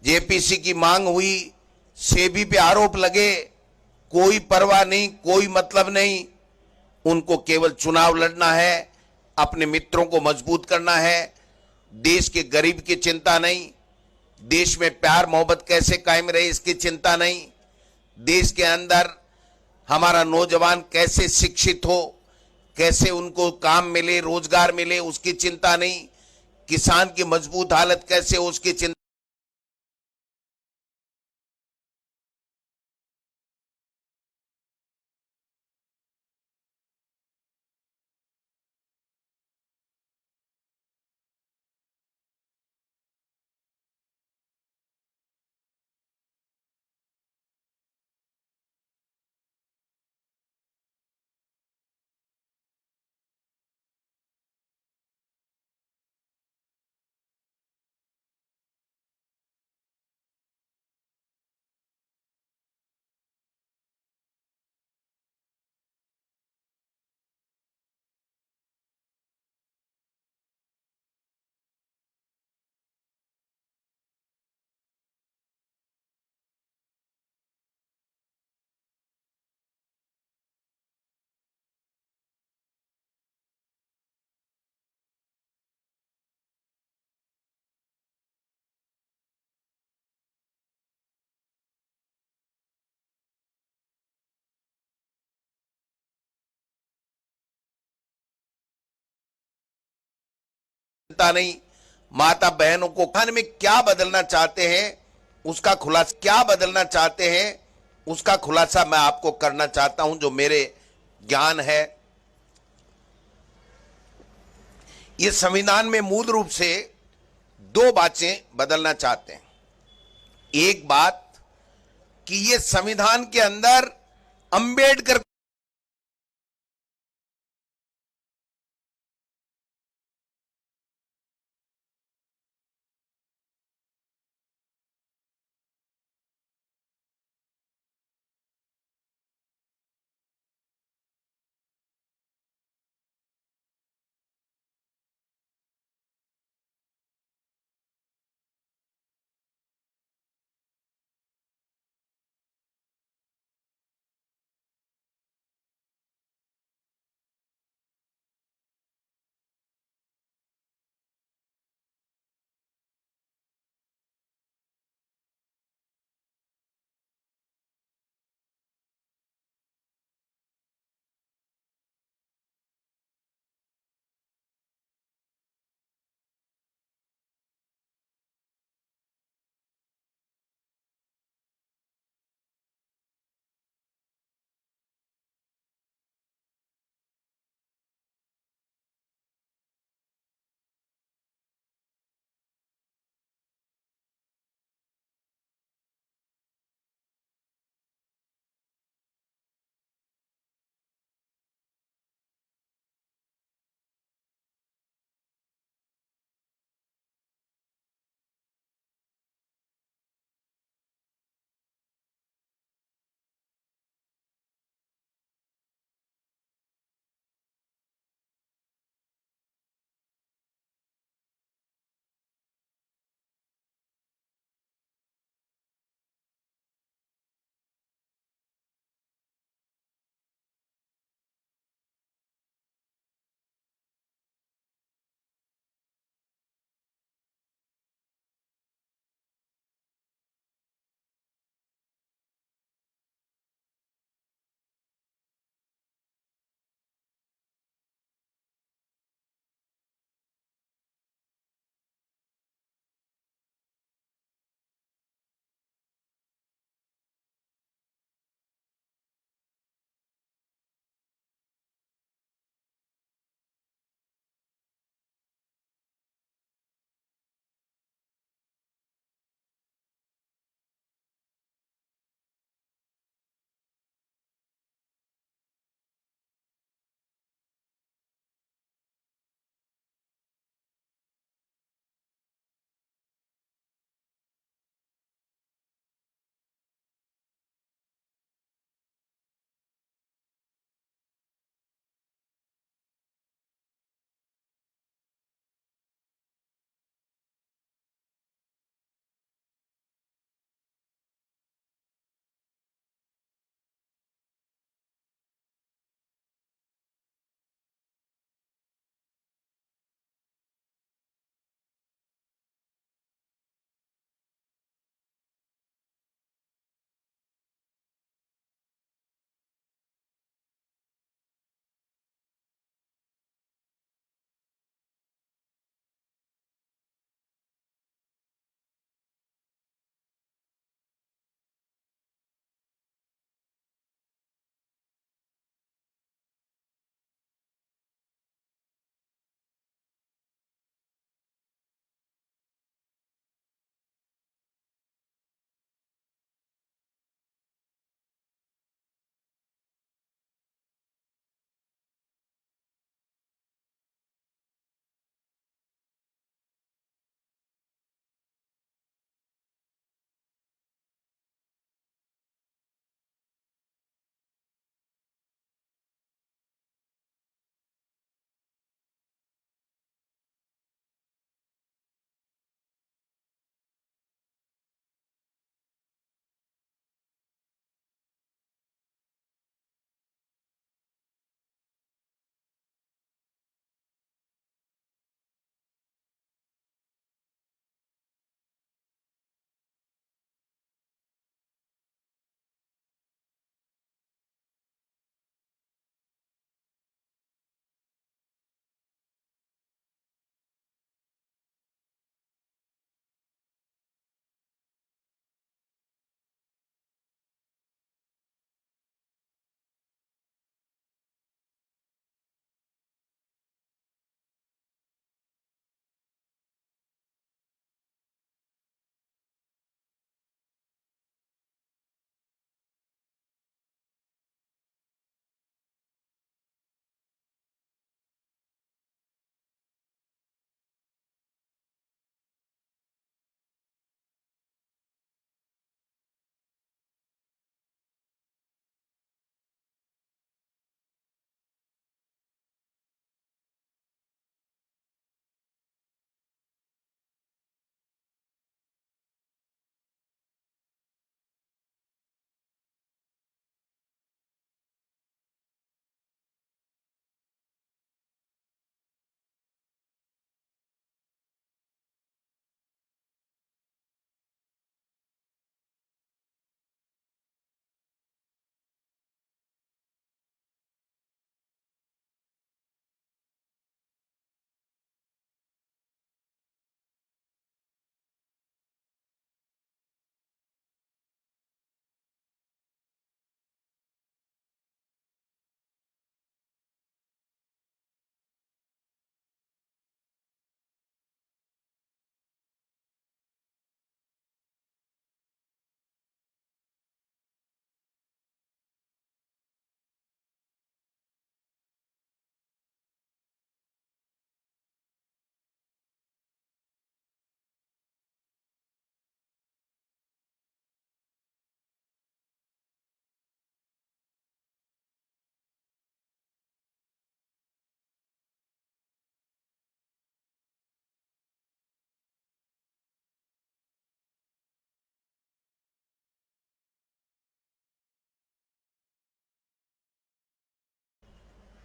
Speaker 7: जेपीसी की मांग हुई, सेबी पे आरोप लगे, कोई परवाह नहीं, कोई मतलब नहीं। उनको केवल चुनाव लड़ना है, अपने मित्रों को मजबूत करना है, देश के गरीब की चिंता नहीं, देश में प्यार मोहब्बत कैसे कायम रहे इसकी चिंता नहीं, देश के अंदर हमारा नौजवान कैसे शिक्षित हो, कैसे उनको काम मिले, रोजगार मिले उसकी चिंता नहीं, किसान की मजबूत हालत कैसे हो उसकी चिंता नहीं। माता बहनों को खाने में क्या बदलना चाहते हैं उसका खुलासा मैं आपको करना चाहता हूं, जो मेरे ज्ञान है। ये संविधान में मूल रूप से दो बातें बदलना चाहते हैं। एक बात कि ये संविधान के अंदर अंबेडकर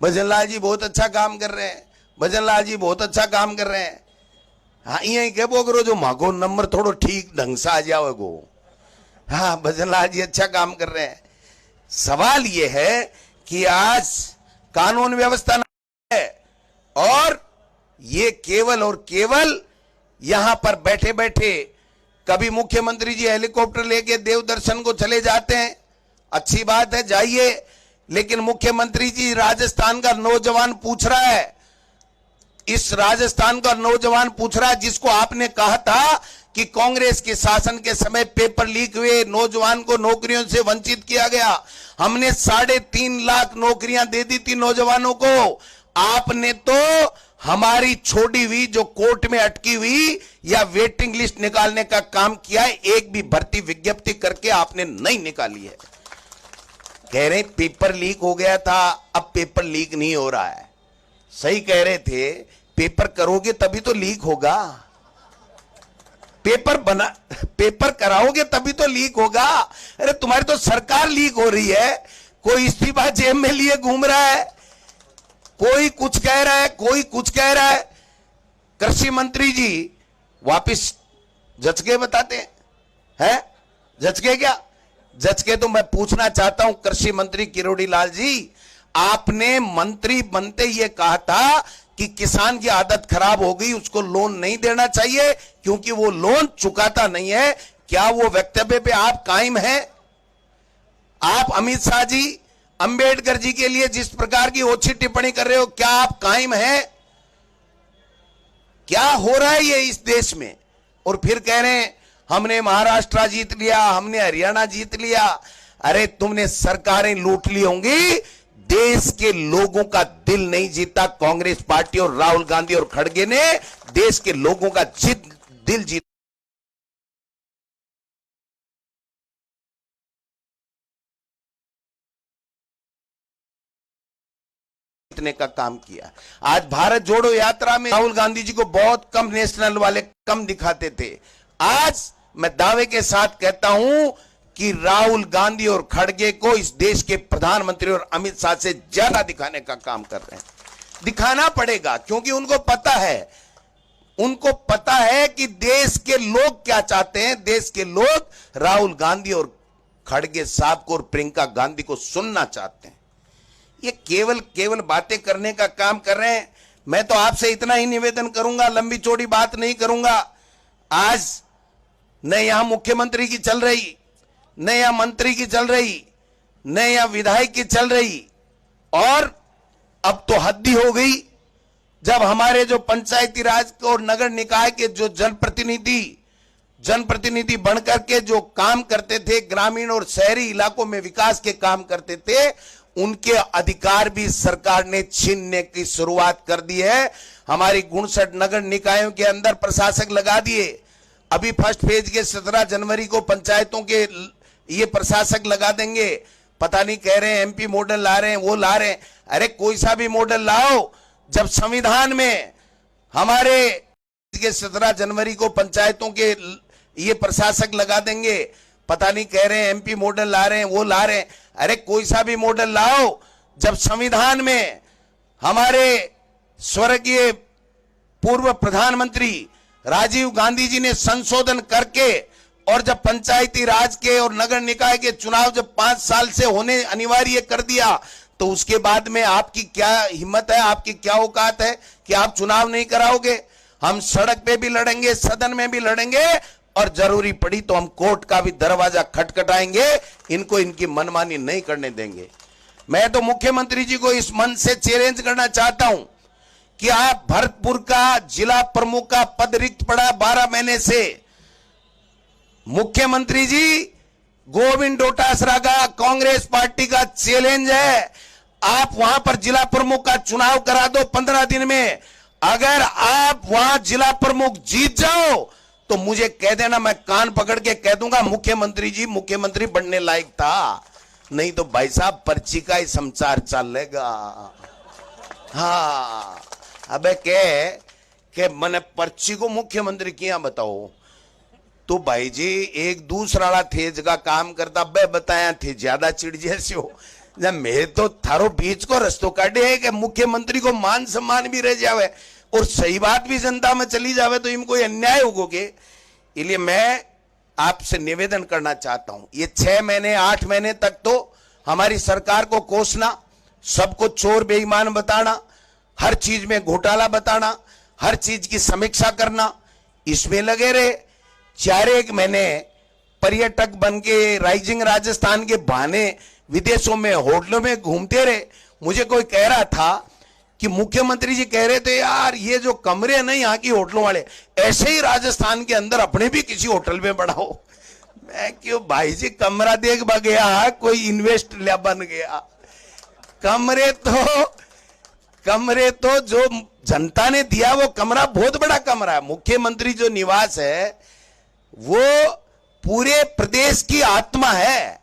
Speaker 7: भजनलाल जी बहुत अच्छा काम कर रहे हैं, भजनलाल जी बहुत अच्छा काम कर रहे हैं। हाँ ये कह बो करो जो मागो नंबर थोड़ो ठीक ढंग से आ जाओगो। हाँ भजनलाल जी अच्छा काम कर रहे हैं। सवाल ये है कि आज कानून व्यवस्था नहीं है और ये केवल और केवल यहां पर बैठे बैठे कभी मुख्यमंत्री जी हेलीकॉप्टर लेके देव दर्शन को चले जाते हैं, अच्छी बात है जाइए, लेकिन मुख्यमंत्री जी राजस्थान का नौजवान पूछ रहा है, इस राजस्थान का नौजवान पूछ रहा है जिसको आपने कहा था कि कांग्रेस के शासन के समय पेपर लीक हुए, नौजवान को नौकरियों से वंचित किया गया, हमने 3.5 लाख नौकरियां दे दी थी नौजवानों को। आपने तो हमारी छोड़ी हुई जो कोर्ट में अटकी हुई या वेटिंग लिस्ट निकालने का काम किया है, एक भी भर्ती विज्ञप्ति करके आपने नहीं निकाली है। कह रहे पेपर लीक हो गया था, अब पेपर लीक नहीं हो रहा है। सही कह रहे थे, पेपर करोगे तभी तो लीक होगा, पेपर कराओगे तभी तो लीक होगा। अरे तुम्हारी तो सरकार लीक हो रही है, कोई इस्तीफा जेब में लिए घूम रहा है, कोई कुछ कह रहा है, कोई कुछ कह रहा है। कृषि मंत्री जी वापिस जच के बताते हैं, जच के क्या जच के? तो मैं पूछना चाहता हूं कृषि मंत्री किरोड़ी लाल जी, आपने मंत्री बनते ये कहा था कि किसान की आदत खराब हो गई, उसको लोन नहीं देना चाहिए क्योंकि वो लोन चुकाता नहीं है। क्या वो वक्तव्य पे आप कायम हैं? आप अमित शाह जी, अंबेडकर जी के लिए जिस प्रकार की ओछी टिप्पणी कर रहे हो, क्या आप कायम हैं? क्या हो रहा है ये इस देश में? और फिर कह रहे हैं हमने महाराष्ट्र जीत लिया, हमने हरियाणा जीत लिया। अरे तुमने सरकारें लूट ली होंगी, देश के लोगों का दिल नहीं जीता कांग्रेस पार्टी और राहुल गांधी और खड़गे ने देश के लोगों का दिल जीता। का काम किया। आज भारत जोड़ो यात्रा में राहुल गांधी जी को बहुत कम नेशनल वाले कम दिखाते थे। आज मैं दावे के साथ कहता हूं कि राहुल गांधी और खड़गे को इस देश के प्रधानमंत्री और अमित शाह से ज्यादा दिखाने का काम कर रहे हैं। दिखाना पड़ेगा क्योंकि उनको पता है कि देश के लोग क्या चाहते हैं। देश के लोग राहुल गांधी और खड़गे साहब को और प्रियंका गांधी को सुनना चाहते हैं। ये केवल बातें करने का काम कर रहे हैं। मैं तो आपसे इतना ही निवेदन करूंगा, लंबी चौड़ी बात नहीं करूंगा। आज न यहां मुख्यमंत्री की चल रही, न यहां मंत्री की चल रही, न यहां विधायक की चल रही, और अब तो हद ही हो गई जब हमारे जो पंचायती राज और नगर निकाय के जो जनप्रतिनिधि बनकर के जो काम करते थे, ग्रामीण और शहरी इलाकों में विकास के काम करते थे, उनके अधिकार भी सरकार ने छीनने की शुरुआत कर दी है। हमारी 59 नगर निकायों के अंदर प्रशासक लगा दिए। अभी फर्स्ट फेज के 17 जनवरी को पंचायतों के ये प्रशासक लगा देंगे। पता नहीं कह रहे हैं एमपी मॉडल ला रहे हैं, वो ला रहे हैं। अरे कोई सा भी मॉडल लाओ, जब संविधान में हमारे के 17 जनवरी को पंचायतों के ये प्रशासक लगा देंगे। पता नहीं कह रहे हैं एमपी मॉडल ला रहे हैं, वो ला रहे हैं। अरे कोई सा भी मॉडल लाओ, जब संविधान में हमारे स्वर्गीय पूर्व प्रधानमंत्री राजीव गांधी जी ने संशोधन करके और जब पंचायती राज के और नगर निकाय के चुनाव जब 5 साल से होने अनिवार्य कर दिया, तो उसके बाद में आपकी क्या हिम्मत है, आपकी क्या औकात है कि आप चुनाव नहीं कराओगे? हम सड़क पे भी लड़ेंगे, सदन में भी लड़ेंगे, और जरूरी पड़ी तो हम कोर्ट का भी दरवाजा खटखटाएंगे। इनको इनकी मनमानी नहीं करने देंगे। मैं तो मुख्यमंत्री जी को इस मंच से चैलेंज करना चाहता हूं कि आप भरतपुर का जिला प्रमुख का पद रिक्त पड़ा 12 महीने से। मुख्यमंत्री जी, गोविंद डोटासरा का कांग्रेस पार्टी का चैलेंज है, आप वहां पर जिला प्रमुख का चुनाव करा दो 15 दिन में। अगर आप वहां जिला प्रमुख जीत जाओ तो मुझे कह देना, मैं कान पकड़ के कह दूंगा मुख्यमंत्री जी मुख्यमंत्री बनने लायक था। नहीं तो भाई साहब पर्ची का ही संचार चलेगा। हाँ, अबे के मैंने पर्ची को मुख्यमंत्री किया बताओ तो भाई जी एक दूसरा थे जगह काम करता, बे बताया थे ज्यादा चिड़ जैसे हो। जब मैं तो थारो बीच को रस्तो काटे है कि मुख्यमंत्री को मान सम्मान भी रह जावे और सही बात भी जनता में चली जावे तो इनको अन्याय होगोगे। इसलिए मैं आपसे निवेदन करना चाहता हूं, ये 6 महीने 8 महीने तक तो हमारी सरकार को कोसना, सबको चोर बेईमान बताना, हर चीज में घोटाला बताना, हर चीज की समीक्षा करना, इसमें लगे रहे। 4 महीने पर्यटक बन के राइजिंग राजस्थान के बहाने विदेशों में होटलों में घूमते रहे। मुझे कोई कह रहा था कि मुख्यमंत्री जी कह रहे थे यार ये जो कमरे हैं ना यहाँ की होटलों वाले, ऐसे ही राजस्थान के अंदर अपने भी किसी होटल में बढ़ाओ। मैं क्यों भाई जी, कमरा देख गया कोई इन्वेस्ट लिया बन गया। कमरे तो जो जनता ने दिया वो कमरा बहुत बड़ा कमरा है। मुख्यमंत्री जो निवास है वो पूरे प्रदेश की आत्मा है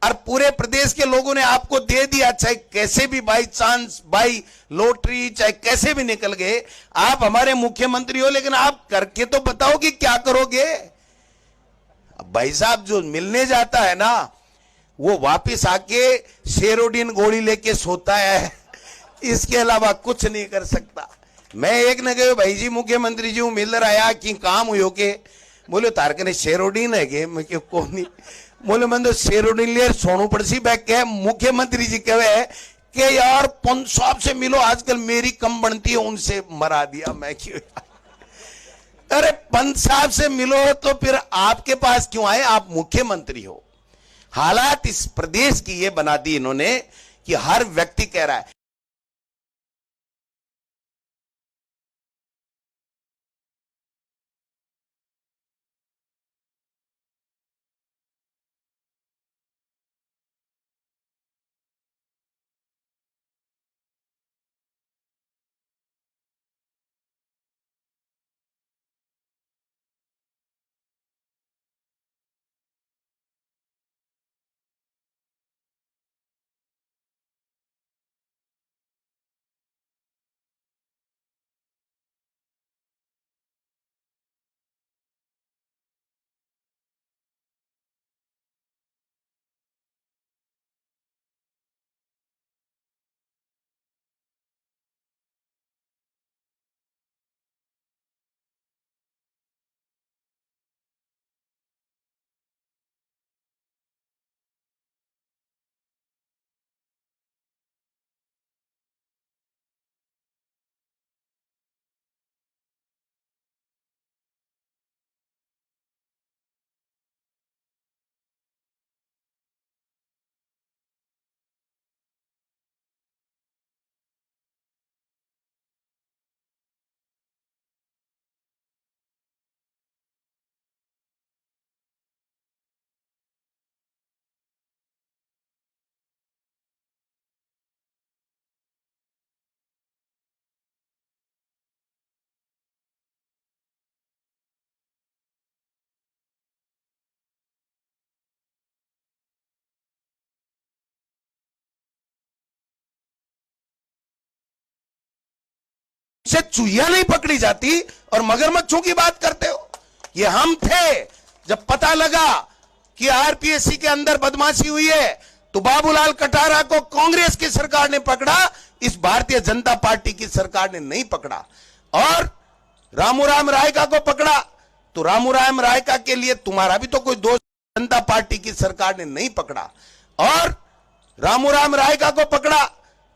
Speaker 7: और पूरे प्रदेश के लोगों ने आपको दे दिया, चाहे कैसे भी बाई चांस बाई लॉटरी चाहे कैसे भी निकल गए। आप हमारे मुख्यमंत्री हो, लेकिन आप करके तो बताओ कि क्या करोगे। भाई साहब जो मिलने जाता है ना वो वापिस आके शेरोडीन गोली लेके सोता है, इसके अलावा कुछ नहीं कर सकता। मैं एक न गए भाई जी मुख्यमंत्री जी मिल रहा कि काम हुई के बोले तारकने शेरोडीन है के, मैं क्यों कौन नहीं बोले मैं तो शेरोडीन ले सोनू पड़सी बैग के। मुख्यमंत्री जी कहे कि यार पंत साहब से मिलो, आजकल मेरी कम बनती है, उनसे मरा दिया। मैं क्यों, अरे पंत साहब से मिलो तो फिर आपके पास क्यों आए, आप मुख्यमंत्री हो। हालात इस प्रदेश की ये बना दी इन्होंने कि हर व्यक्ति कह रहा है से चूहिया नहीं पकड़ी जाती और मगरमच्छों की बात करते हो। ये हम थे जब पता लगा कि आरपीएससी के अंदर बदमाशी हुई है तो बाबूलाल कटारा को कांग्रेस की सरकार ने पकड़ा, इस भारतीय जनता पार्टी की सरकार ने नहीं पकड़ा। और रामूराम रायका को पकड़ा तो रामूराम रायका के लिए तुम्हारा भी तो कोई दोष, जनता पार्टी की सरकार ने नहीं पकड़ा। और रामूराम रायका को पकड़ा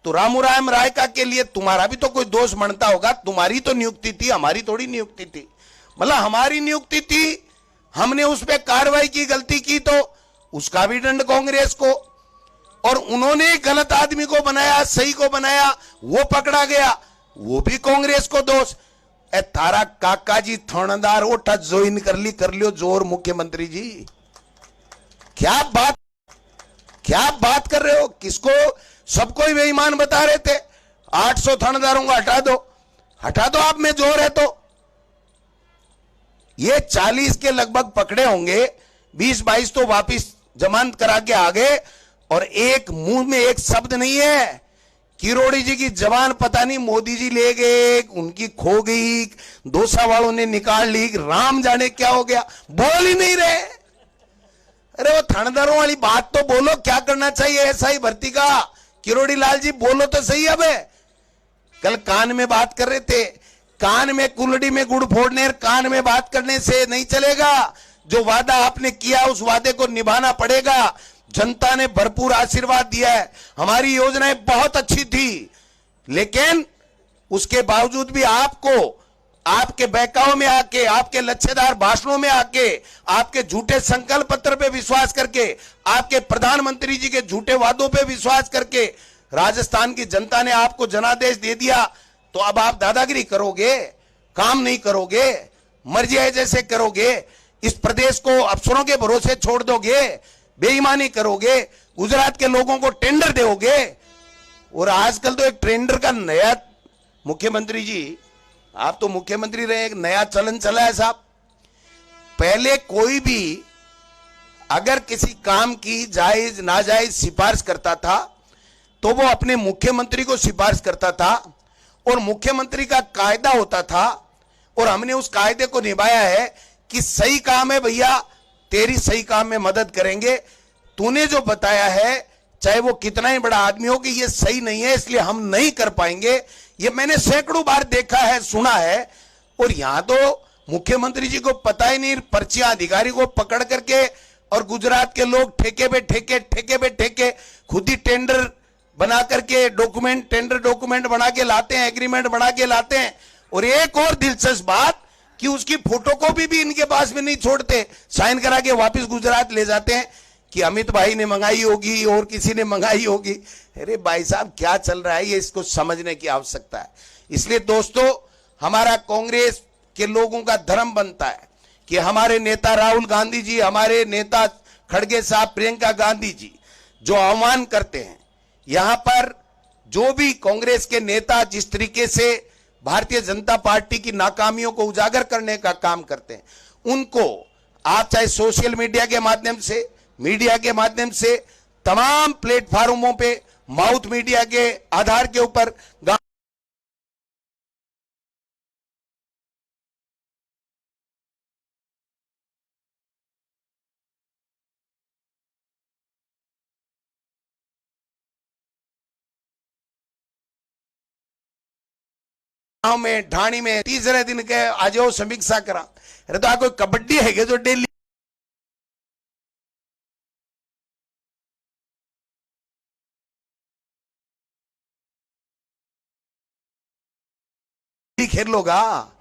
Speaker 7: तो रामूराम रायका के लिए तुम्हारा भी तो कोई दोष बनता होगा। तुम्हारी तो नियुक्ति थी, हमारी थोड़ी नियुक्ति थी। मतलब हमारी नियुक्ति थी, हमने उस पर कार्रवाई की, गलती की तो उसका भी दंड कांग्रेस को। और उन्होंने गलत आदमी को बनाया, सही को बनाया, वो पकड़ा गया, वो भी कांग्रेस को दोष। ए तारा काका जी थानेदार ओठा ज्वाइन कर लियो जोर मुख्यमंत्री जी। क्या बात कर रहे हो, किसको सबको ही बेईमान बता रहे थे। 800 थानेदारों को हटा दो आप में जोर है तो। ये 40 के लगभग पकड़े होंगे, 20-22 तो वापिस जमानत करा के आ गए। और एक मुंह में एक शब्द नहीं है। किरोड़ी जी की जबान पता नहीं मोदी जी ले गए, उनकी खो गई, दोसा वालों ने निकाल ली, राम जाने क्या हो गया, बोल ही नहीं रहे। अरे वो थानेदारों वाली बात तो बोलो, क्या करना चाहिए एसआई भर्ती का? किरोड़ी लाल जी बोलो तो सही। अब कल कान में बात कर रहे थे, कान में कुल्हड़ी में गुड़ फोड़ने, कान में बात करने से नहीं चलेगा। जो वादा आपने किया उस वादे को निभाना पड़ेगा। जनता ने भरपूर आशीर्वाद दिया है, हमारी योजनाएं बहुत अच्छी थी, लेकिन उसके बावजूद भी आपको आपके बहकाव में आके, आपके लच्छेदार भाषणों में आके, आपके झूठे संकल्प पत्र पे विश्वास करके, आपके प्रधानमंत्री जी के झूठे वादों पे विश्वास करके राजस्थान की जनता ने आपको जनादेश दे दिया। तो अब आप दादागिरी करोगे, काम नहीं करोगे, मर्जी है जैसे करोगे, इस प्रदेश को अफसरों के भरोसे छोड़ दोगे, बेईमानी करोगे, गुजरात के लोगों को टेंडर दोगे। और आजकल तो एक टेंडर का नया, मुख्यमंत्री जी आप तो मुख्यमंत्री रहे, एक नया चलन चला है साहब। पहले कोई भी अगर किसी काम की जायज नाजायज सिफारिश करता था तो वो अपने मुख्यमंत्री को सिफारिश करता था, और मुख्यमंत्री का कायदा होता था, और हमने उस कायदे को निभाया है कि सही काम है भैया, तेरी सही काम में मदद करेंगे, तूने जो बताया है चाहे वो कितना ही बड़ा आदमी हो कि ये सही नहीं है इसलिए हम नहीं कर पाएंगे। ये मैंने सैकड़ों बार देखा है, सुना है। और यहां तो मुख्यमंत्री जी को पता ही नहीं, पर्चियां अधिकारी को पकड़ करके, और गुजरात के लोग ठेके पे ठेके खुद ही टेंडर बना करके डॉक्यूमेंट, टेंडर डॉक्यूमेंट बना के लाते हैं, एग्रीमेंट बना के लाते हैं। और एक और दिलचस्प बात कि उसकी फोटोकॉपी भी इनके पास में नहीं छोड़ते, साइन करा के वापस गुजरात ले जाते हैं कि अमित भाई ने मंगाई होगी और किसी ने मंगाई होगी। अरे भाई साहब क्या चल रहा है, ये इसको समझने की आवश्यकता है। इसलिए दोस्तों, हमारा कांग्रेस के लोगों का धर्म बनता है कि हमारे नेता राहुल गांधी जी, हमारे नेता खड़गे साहब, प्रियंका गांधी जी जो आह्वान करते हैं, यहां पर जो भी कांग्रेस के नेता जिस तरीके से भारतीय जनता पार्टी की नाकामियों को उजागर करने का काम करते हैं, उनको आप चाहे सोशल मीडिया के माध्यम से, मीडिया के माध्यम से, तमाम प्लेटफॉर्मों पे, माउथ मीडिया के आधार के ऊपर गांव में, ढाणी में तीसरे दिन के आ जाओ समीक्षा करा। अरे तो कोई कबड्डी है जो डेली खेल लोगा?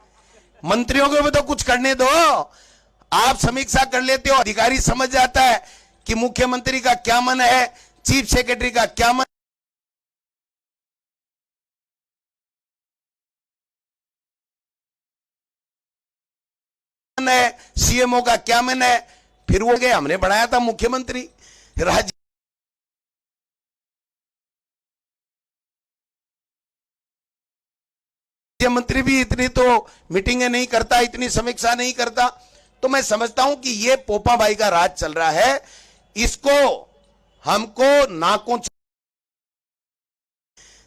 Speaker 7: मंत्रियों को भी तो कुछ करने दो। आप समीक्षा कर लेते हो, अधिकारी समझ जाता है कि मुख्यमंत्री का क्या मन है, चीफ सेक्रेटरी का क्या मन है, सीएमओ का क्या मन है। फिर वो गए, हमने बनाया था मुख्यमंत्री, राज्य मंत्री भी इतनी तो मीटिंगें नहीं करता, इतनी समीक्षा नहीं करता। तो मैं समझता हूं कि ये पोपा भाई का राज चल रहा है, इसको हमको नाकों,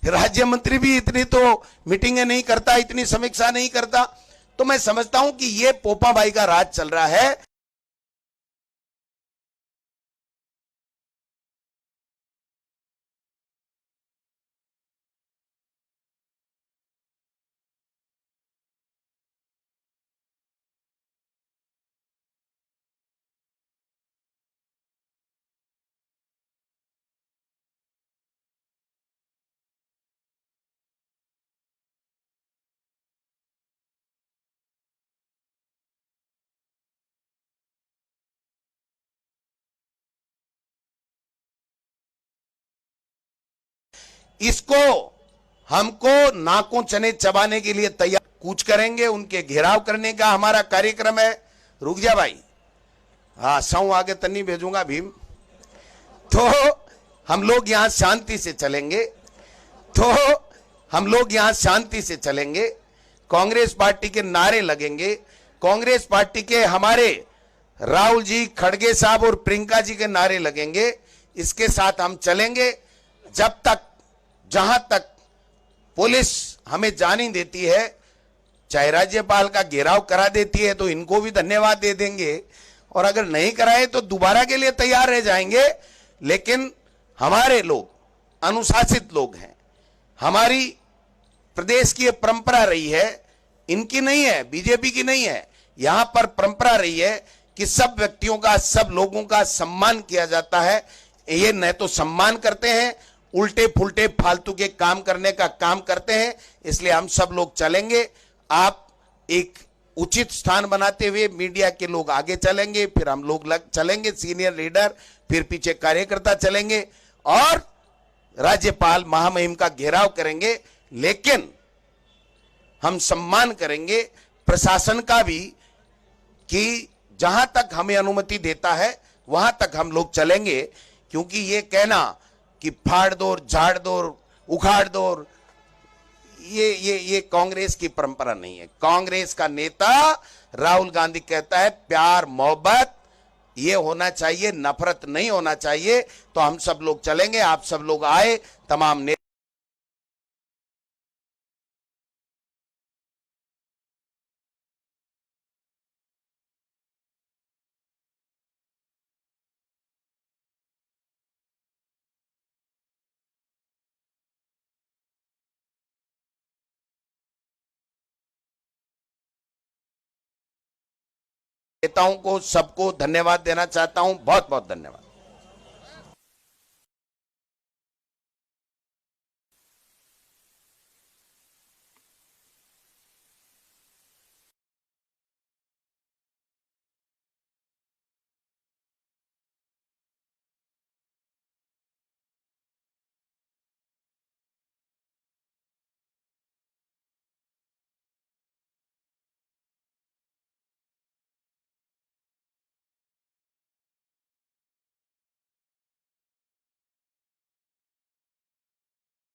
Speaker 7: राज्य मंत्री भी इतनी तो मीटिंगें नहीं करता, इतनी समीक्षा नहीं करता। तो मैं समझता हूं कि ये पोपा भाई का राज चल रहा है। इसको हमको नाकों चने चबाने के लिए तैयार कूच करेंगे, उनके घेराव करने का हमारा कार्यक्रम है। रुक जा भाई, हाँ सौ आगे तन्नी भेजूंगा भीम। तो हम लोग यहां शांति से चलेंगे, कांग्रेस पार्टी के नारे लगेंगे, कांग्रेस पार्टी के हमारे राहुल जी, खड़गे साहब और प्रियंका जी के नारे लगेंगे। इसके साथ हम चलेंगे जब तक, जहां तक पुलिस हमें जानी देती है, चाहे राज्यपाल का घेराव करा देती है तो इनको भी धन्यवाद दे देंगे, और अगर नहीं कराए तो दोबारा के लिए तैयार रह जाएंगे। लेकिन हमारे लोग अनुशासित लोग हैं। हमारी प्रदेश की ये परंपरा रही है, इनकी नहीं है, बीजेपी की नहीं है। यहां पर परंपरा रही है कि सब व्यक्तियों का, सब लोगों का सम्मान किया जाता है। ये न तो सम्मान करते हैं, उल्टे फुलटे फालतू के काम करने का काम करते हैं। इसलिए हम सब लोग चलेंगे। आप एक उचित स्थान बनाते हुए मीडिया के लोग आगे चलेंगे, फिर हम लोग चलेंगे, सीनियर लीडर, फिर पीछे कार्यकर्ता चलेंगे और राज्यपाल महामहिम का घेराव करेंगे। लेकिन हम सम्मान करेंगे प्रशासन का भी कि जहां तक हमें अनुमति देता है वहां तक हम लोग चलेंगे। क्योंकि ये कहना कि फाड़ दो, झाड़ दो, उखाड़ दो, ये कांग्रेस की परंपरा नहीं है। कांग्रेस का नेता राहुल गांधी कहता है प्यार मोहब्बत ये होना चाहिए, नफरत नहीं होना चाहिए। तो हम सब लोग चलेंगे, आप सब लोग आए, तमाम नेता नेताओं को सबको धन्यवाद देना चाहता हूं। बहुत बहुत धन्यवाद।